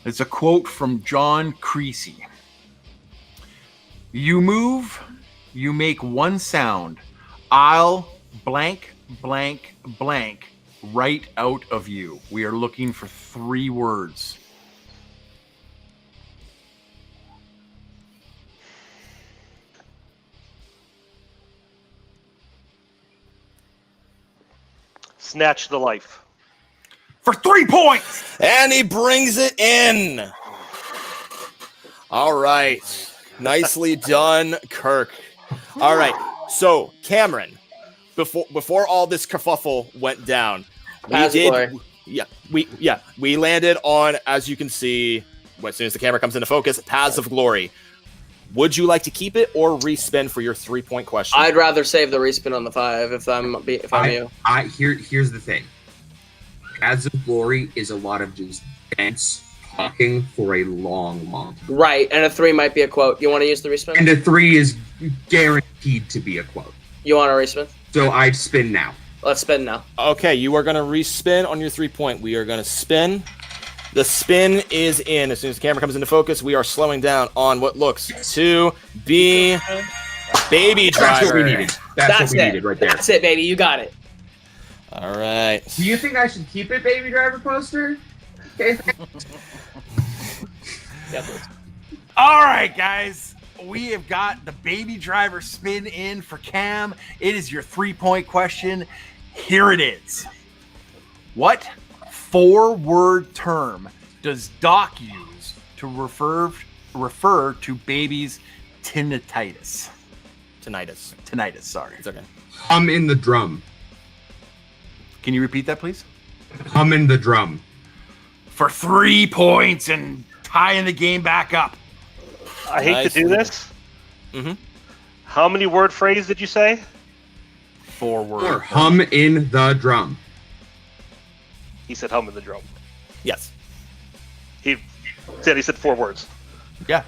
It's a quote from John Creasy. You move, you make one sound. I'll blank, blank, blank right out of you. We are looking for 3 words. Snatch the life. For 3 points! And he brings it in. All right. Nicely done, Kirk. All right. So, Cameron, before all this kerfuffle went down, we landed on, as you can see, as soon as the camera comes into focus, Paths of Glory. Would you like to keep it or respin for your 3-point question? I'd rather save the respin on the 5 if I'm you. Here's the thing. Paths of Glory is a lot of just dense talking for a long time. Right, and a 3 might be a quote. You want to use the respin? And a 3 is guaranteed to be a quote. You want to respin? So I'd spin now. Let's spin now. Okay, you are going to respin on your 3-point. We are going to spin. The spin is in. As soon as the camera comes into focus, we are slowing down on what looks to be Baby Driver. That's what we needed. That's what we needed right there. That's it, baby. You got it. All right. Do you think I should keep it, Baby Driver poster? Okay. All right, guys. We have got the Baby Driver spin in for Cam. It is your 3-point question. Here it is. What 4-word term does Doc use to refer to babies' tinnitus? Tinnitus, sorry. It's okay. Hum in the drum. Can you repeat that, please? Hum in the drum. For 3 points and tying the game back up. I hate to do this. Mm-hmm. How many word phrase did you say? 4 words. Or hum in the drum. He said hum in the drum. Yes. He said 4 words. Yeah.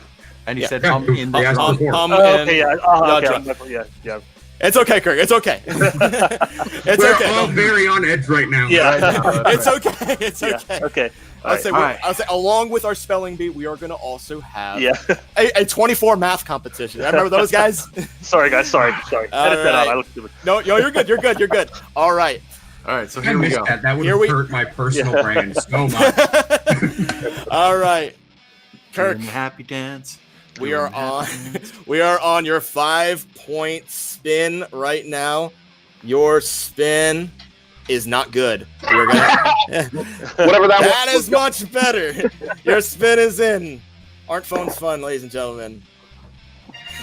And he said Yeah. hum in the Yeah. drum. Hum Okay, in yeah. the Okay, yeah. It's okay, Kirk. It's okay. It's We're okay. all very on edge right now. Yeah. It's okay. It's Yeah, okay. okay. I'll say, All right. along with our spelling bee, we are going to also have Yeah. a 24 math competition. I remember those guys. Sorry, guys. Sorry. Edit that out. I look stupid. No, you're good. You're good. All right. All right, so I here we missed go. that. That would Here have we- hurt my personal brand so much. All right. Kirk, Doing the happy dance. we are on your 5-point spin right now. Your spin is not good. We're gonna Whatever that That was. is much better. Your spin is in. Aren't phones fun, ladies and gentlemen?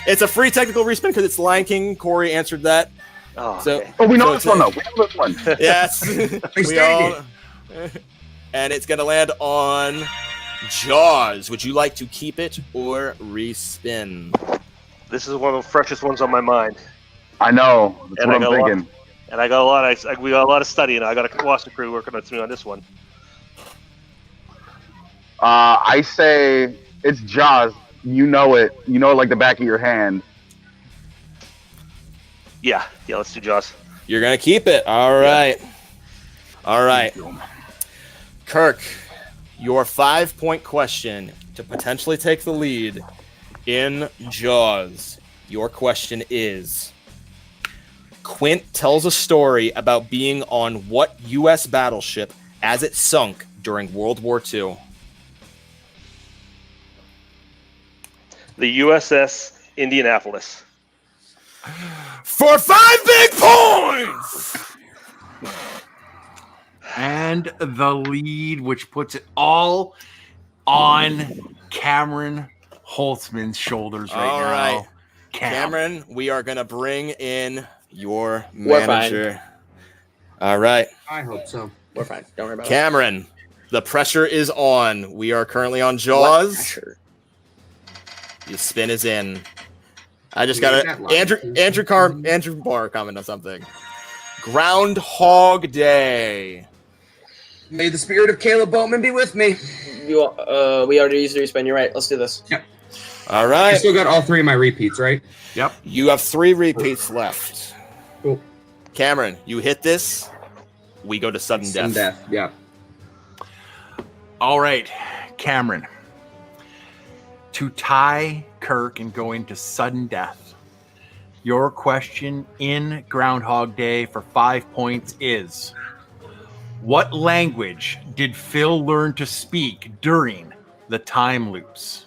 It's a free technical respin because it's Lion King. Corey answered that. Oh, So, okay. Oh, we know so this one though. We know this one. yes. stated And it's going to land on Jaws. Would you like to keep it or respin? This is one of the freshest ones on my mind, I know. That's And I what I'm got a lot- thinking. and I got a lot. We got a lot of studying. I got a Kowalkowski crew working with me on this one. I say it's Jaws. You know it. You know it like the back of your hand. Yeah. Let's do Jaws. You're going to keep it. All right. All right. Kirk, your 5-point question to potentially take the lead in Jaws. Your question is: Quint tells a story about being on what U.S. battleship as it sunk during World War II? the USS Indianapolis. For 5 big points! And the lead, which puts it all on Cameron Holtzman's shoulders right All now. right. Cameron, we are going to bring in your manager. All right. I hope so. We're fine. Don't worry about it. Cameron, the pressure is on. We are currently on Jaws. What pressure? The spin is in. I just Yeah, got that to line. Andrew Barr comment on something. Groundhog Day. May the spirit of Caleb Bowman be with me. We already used to respin. You're right. Let's do this. All I right. still got all 3 of my repeats, right? Yep. You have 3 repeats left. Cool. Cameron, you hit this. We go to sudden death. Yeah. All right, Cameron. To tie Kirk and go into sudden death, your question in Groundhog Day for 5 points is: what language did Phil learn to speak during the time loops?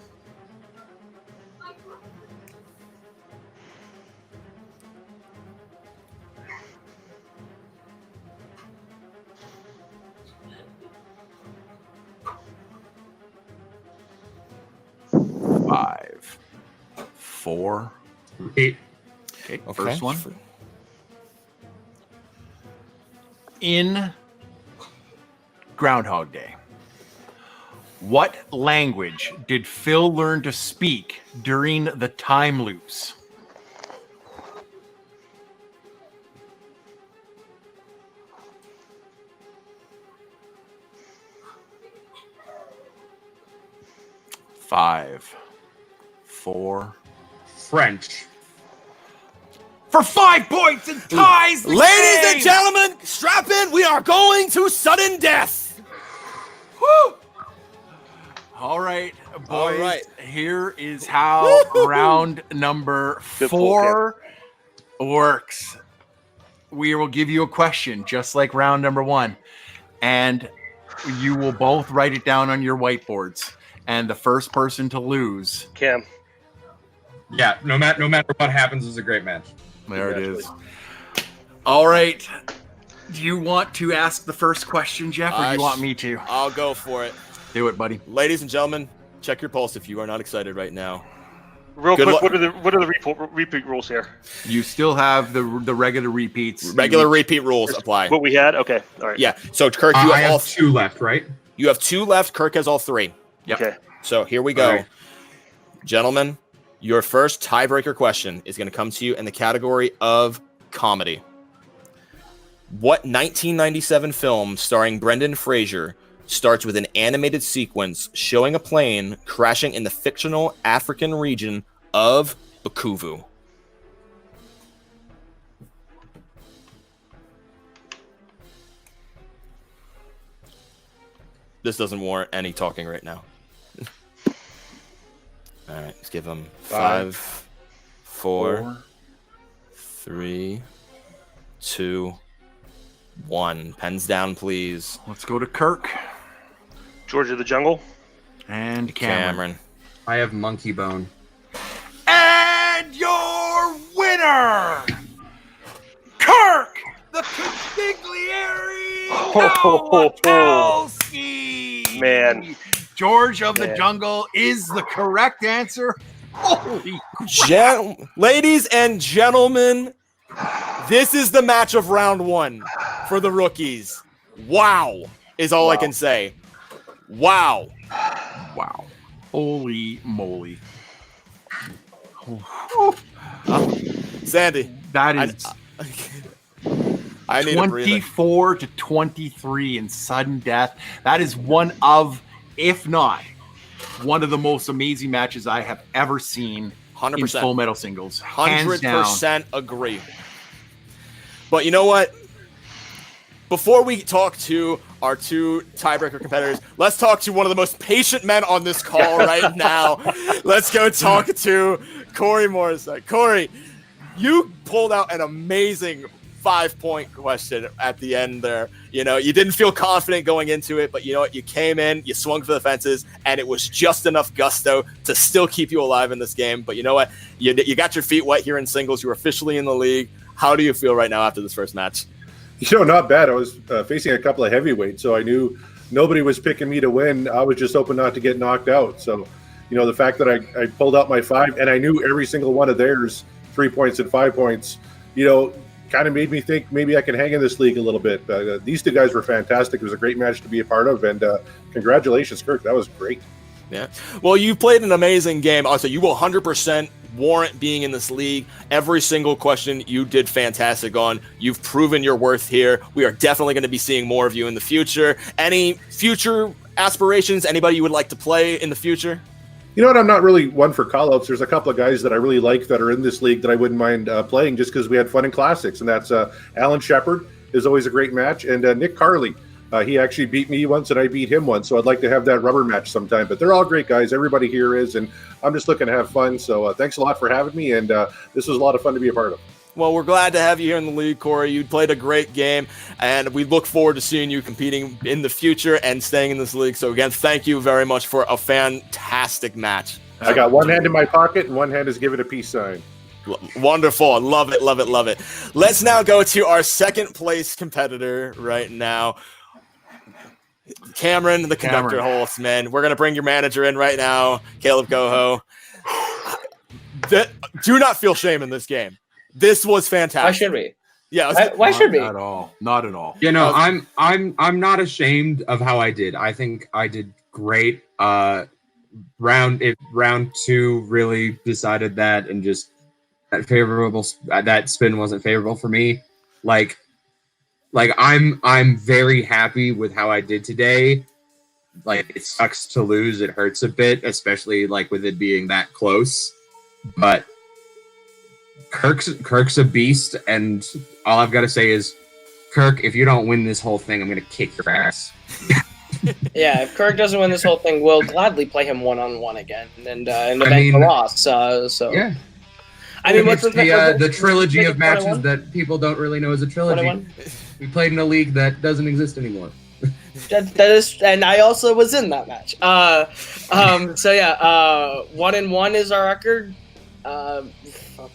Five, 4. Repeat. Okay, Okay. first one. In Groundhog Day, what language did Phil learn to speak during the time loops? Five, 4. French. For 5 points and ties the Ladies and game! gentlemen, strap in. We are going to sudden death. Woo! All right, boys. All right. Here is how round number Good 4 works. We will give you a question, just like round number 1, and you will both write it down on your whiteboards. And the first person to lose, Cam. Yeah, no matter what happens, is a great match. there it is. All right. Do you want to ask the first question, Jeff, or do you want me to? I'll go for it. Do it, buddy. Ladies and gentlemen, check your pulse if you are not excited right now. Real Good quick, luck. what are the repeat rules here? You still have the regular repeats. Regular repeat rules apply. What we had? Okay. All right. Yeah. So Kirk, you I have all have 2 left, right? you have 2 left. Kirk has all 3. Yep. Okay. So here we go. All right. Gentlemen, your first tiebreaker question is going to come to you in the category of comedy. What 1997 film starring Brendan Fraser starts with an animated sequence showing a plane crashing in the fictional African region of Bukavu? This doesn't warrant any talking right now. All right, let's give him 5, 4, 3, 2, 1. Pens down, please. Let's go to Kirk George of the Jungle. and Cameron. I have Monkey Bone. And your winner, Kirk, the Consigliere Kowalkowski. Man. George of the Man. Jungle is the correct answer. Holy crap. Ladies and gentlemen, this is the match of round 1 for the rookies. Wow, is all I can say. Wow. Wow. Holy moly. Sandy, That is I need a breather. 24 to 23 in sudden death. That is one of, if not, one of the most amazing matches I have ever seen in 100%. Full Metal Singles. Hands down. 100% agree. But you know what? Before we talk to our 2 tiebreaker competitors, let's talk to one of the most patient men on this call right now. Let's go talk to Corey Morrissette. Corey, you pulled out an amazing 5-point question at the end there. You know, you didn't feel confident going into it, but you know what? You came in, you swung for the fences, and it was just enough gusto to still keep you alive in this game. But you know what? You got your feet wet here in singles. You're officially in the league. How do you feel right now after this first match? You know, not bad. I was facing a couple of heavyweights, so I knew nobody was picking me to win. I was just hoping not to get knocked out. So, you know, the fact that I pulled out my 5, and I knew every single one of theirs, 3 points and 5 points, you know, kind of made me think maybe I can hang in this league a little bit. These two guys were fantastic. It was a great match to be a part of, and congratulations, Kirk. That was great. Yeah. Well, you played an amazing game. Also, you will 100% warrant being in this league. Every single question you did fantastic on. You've proven your worth here. We are definitely going to be seeing more of you in the future. Any future aspirations? Anybody you would like to play in the future? You know what? I'm not really one for call-outs. There's a couple of guys that I really like that are in this league that I wouldn't mind playing just because we had fun in classics, and that's Alan Shepard is always a great match, and Nick Carley. He actually beat me once, and I beat him once, so I'd like to have that rubber match sometime. But they're all great guys. Everybody here is, and I'm just looking to have fun. So thanks a lot for having me, and this was a lot of fun to be a part of. Well, we're glad to have you here in the league, Corey. You played a great game, and we look forward to seeing you competing in the future and staying in this league. So, again, thank you very much for a fantastic match. I got one hand in my pocket, and one hand is giving a peace sign. Wonderful. I love it, love it, love it. Let's now go to our second place competitor right now. Cameron, the Conductor Holzmann. We're going to bring your manager in right now, Caleb Goho. Do not feel shame in this game. This was fantastic. Why should we? Yeah. Why should we? Not at all. Not at all. You know, I'm not ashamed of how I did. I think I did great. Round 2 really decided that, and just that spin wasn't favorable for me. Like I'm very happy with how I did today. Like, it sucks to lose. It hurts a bit, especially like with it being that close. But Kirk's a beast, and all I've got to say is, Kirk, if you don't win this whole thing, I'm gonna kick your ass. Yeah, if Kirk doesn't win this whole thing, we'll gladly play him one-on-one again and avenge the loss. So yeah. I mean, what's the trilogy of matches that people don't really know is a trilogy. 21? We played in a league that doesn't exist anymore. That is, and I also was in that match. So yeah, 1-1 is our record.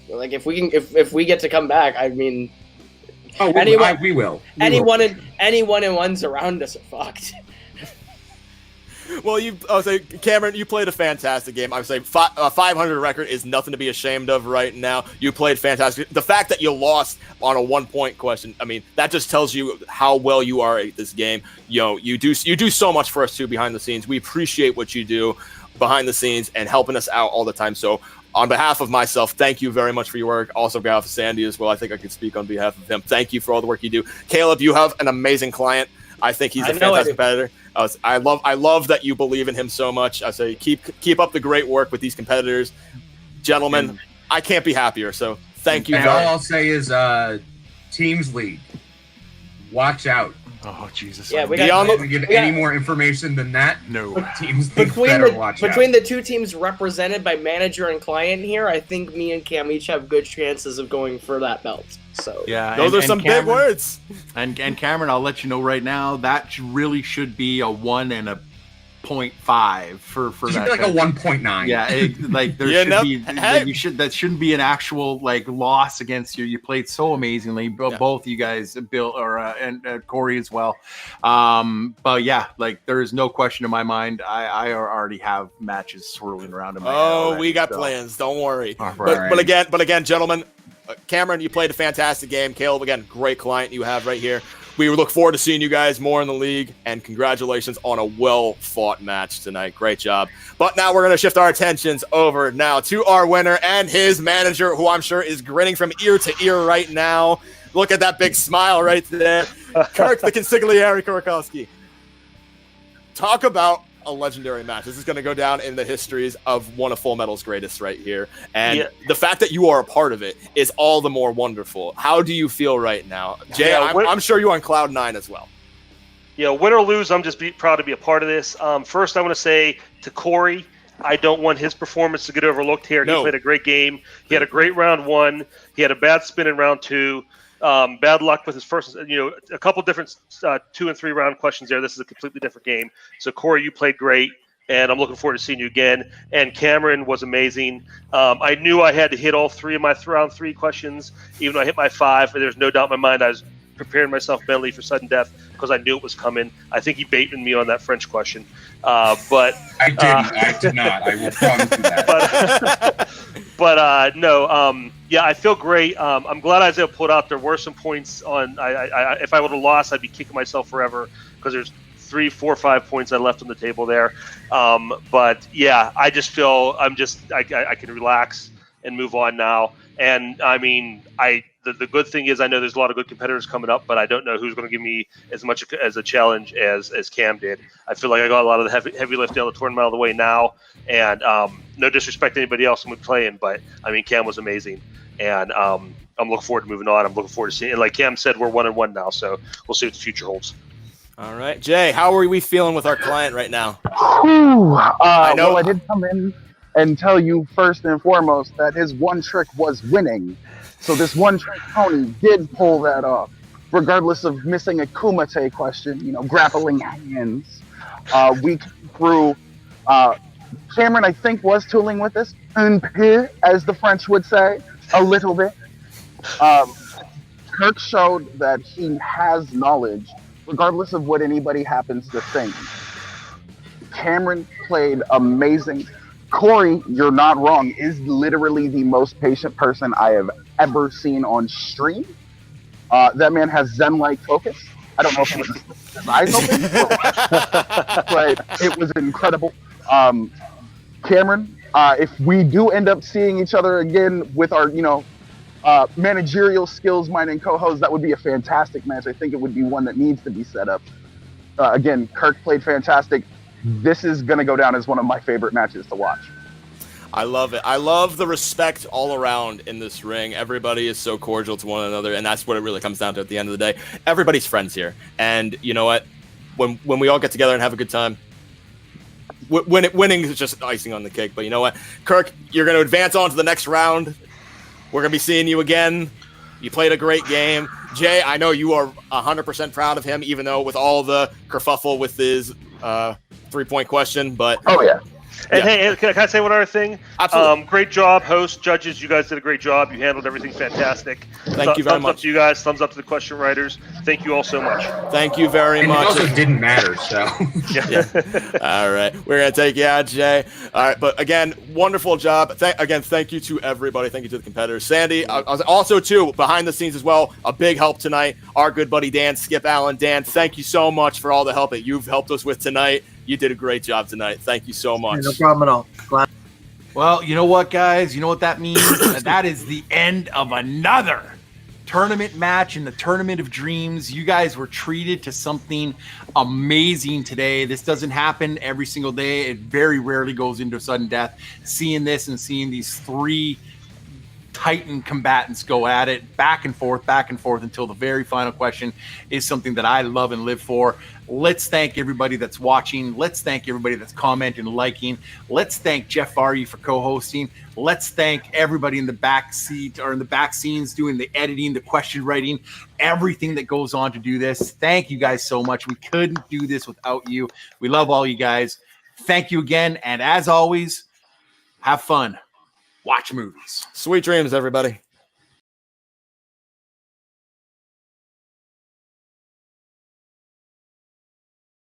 Like, if we get to come back, I mean, we will. Any 1-1s around us are fucked. Well, I would say, Cameron, you played a fantastic game. I would say 500 record is nothing to be ashamed of right now. You played fantastic. The fact that you lost on a 1-point question, I mean, that just tells you how well you are at this game. You know, you do so much for us too behind the scenes. We appreciate what you do behind the scenes and helping us out all the time. So, on behalf of myself, thank you very much for your work. Also, on behalf of Sandy as well. I think I could speak on behalf of him. Thank you for all the work you do. Caleb, you have an amazing client. I think he's a fantastic competitor. I love that you believe in him so much. I say keep up the great work with these competitors, gentlemen. I can't be happier. So thank you. And all I'll say is, Teams League, watch out. Oh Jesus! Yeah, we don't give any more information than that. No. Teams League better watch out. Between the two teams represented by manager and client here, I think me and Cam each have good chances of going for that belt. So yeah, those are some big words. And Cameron, I'll let you know right now that really should be a 1.5 for should that. Be like a 1.9. Yeah, that shouldn't be an actual like loss against you. You played so amazingly, both you guys, Bill and Corey as well. But yeah, like there is no question in my mind. I already have matches swirling around in my head already, we got plans. Don't worry. Right. But again, gentlemen. Cameron, you played a fantastic game. Caleb, again, great client you have right here. We look forward to seeing you guys more in the league, and congratulations on a well-fought match tonight. Great job. But now we're going to shift our attentions over now to our winner and his manager, who I'm sure is grinning from ear to ear right now. Look at that big smile right there. Kirk, the Consigliere Kowalkowski. Talk about a legendary match. This is going to go down in the histories of one of Full Metal's greatest right here. And the fact that you are a part of it is all the more wonderful. How do you feel right now? Jay, I'm sure you're on cloud 9 as well. Yeah, win or lose, I'm just proud to be a part of this. First, I want to say to Corey, I don't want his performance to get overlooked here. He played a great game. He had a great round 1. He had a bad spin in round 2. Bad luck with his first, a couple different 2 and 3 round questions there. This is a completely different game. So Corey, you played great, and I'm looking forward to seeing you again. And Cameron was amazing. I knew I had to hit all 3 of my round 3 questions, even though I hit my 5. And there's no doubt in my mind I was preparing myself mentally for sudden death because I knew it was coming. I think he baited me on that French question, but I didn't. I did not. I will promise you that. No. Yeah, I feel great. I'm glad I was able to put out. There were some points on. If I would have lost, I'd be kicking myself forever because there's 3, 4, 5 points I left on the table there. But yeah, I just feel I can relax and move on now. And I mean, the good thing is I know there's a lot of good competitors coming up, but I don't know who's going to give me as much as a challenge as Cam did. I feel like I got a lot of the heavy lifting out of the tournament out of the way now. And no disrespect to anybody else I'm playing, but I mean, Cam was amazing. And I'm looking forward to moving on. I'm looking forward to seeing. And like Cam said, we're 1-1 now, so we'll see what the future holds. All right, Jay, how are we feeling with our client right now? I know. Well, I did come in and tell you first and foremost that his one trick was winning. So this one trick pony did pull that off, regardless of missing a Kumite question, grappling hands. We came through. Cameron, I think, was tooling with this, un peu, as the French would say, a little bit. Kirk showed that he has knowledge, regardless of what anybody happens to think. Cameron played amazing. Corey, you're not wrong, is literally the most patient person I have ever seen on stream. That man has Zen-like focus. I don't know if it was his eyes open, but it was incredible. Cameron, if we do end up seeing each other again with our, managerial skills, mine and co-host, that would be a fantastic match. I think it would be one that needs to be set up. Again, Kirk played fantastic. This is going to go down as one of my favorite matches to watch. I love it. I love the respect all around in this ring. Everybody is so cordial to one another, and that's what it really comes down to at the end of the day. Everybody's friends here. And you know what? When we all get together and have a good time, winning is just icing on the cake. But you know what? Kirk, you're going to advance on to the next round. We're going to be seeing you again. You played a great game. Jay, I know you are 100% proud of him, even though with all the kerfuffle with his 3-point question. But oh, yeah. And hey, can I say one other thing? Absolutely. Great job, host, judges. You guys did a great job. You handled everything fantastic. Thank you very much. Thumbs up to you guys. Thumbs up to the question writers. Thank you all so much. Thank you very much. It also didn't matter, so. Yeah. All right. We're going to take you out, Jay. All right. But again, wonderful job. Thank you to everybody. Thank you to the competitors. Sandy, also, too, behind the scenes as well, a big help tonight. Our good buddy Dan, Skip Allen. Dan, thank you so much for all the help that you've helped us with tonight. You did a great job tonight. Thank you so much. No problem at all. Glad. Well, you know what, guys? You know what that means? That is the end of another tournament match in the Tournament of Dreams. You guys were treated to something amazing today. This doesn't happen every single day. It very rarely goes into sudden death. Seeing this and seeing these 3 Titan combatants go at it back and forth until the very final question is something that I love and live for. Let's thank everybody that's watching. Let's thank everybody that's commenting and liking. Let's thank Jeff Vardy for co-hosting. Let's thank everybody in the back seat or in the back scenes doing the editing, the question writing, everything that goes on to do this. Thank you guys so much. We couldn't do this without you. We love all you guys. Thank you again. And as always, have fun. Watch movies. Sweet dreams, everybody.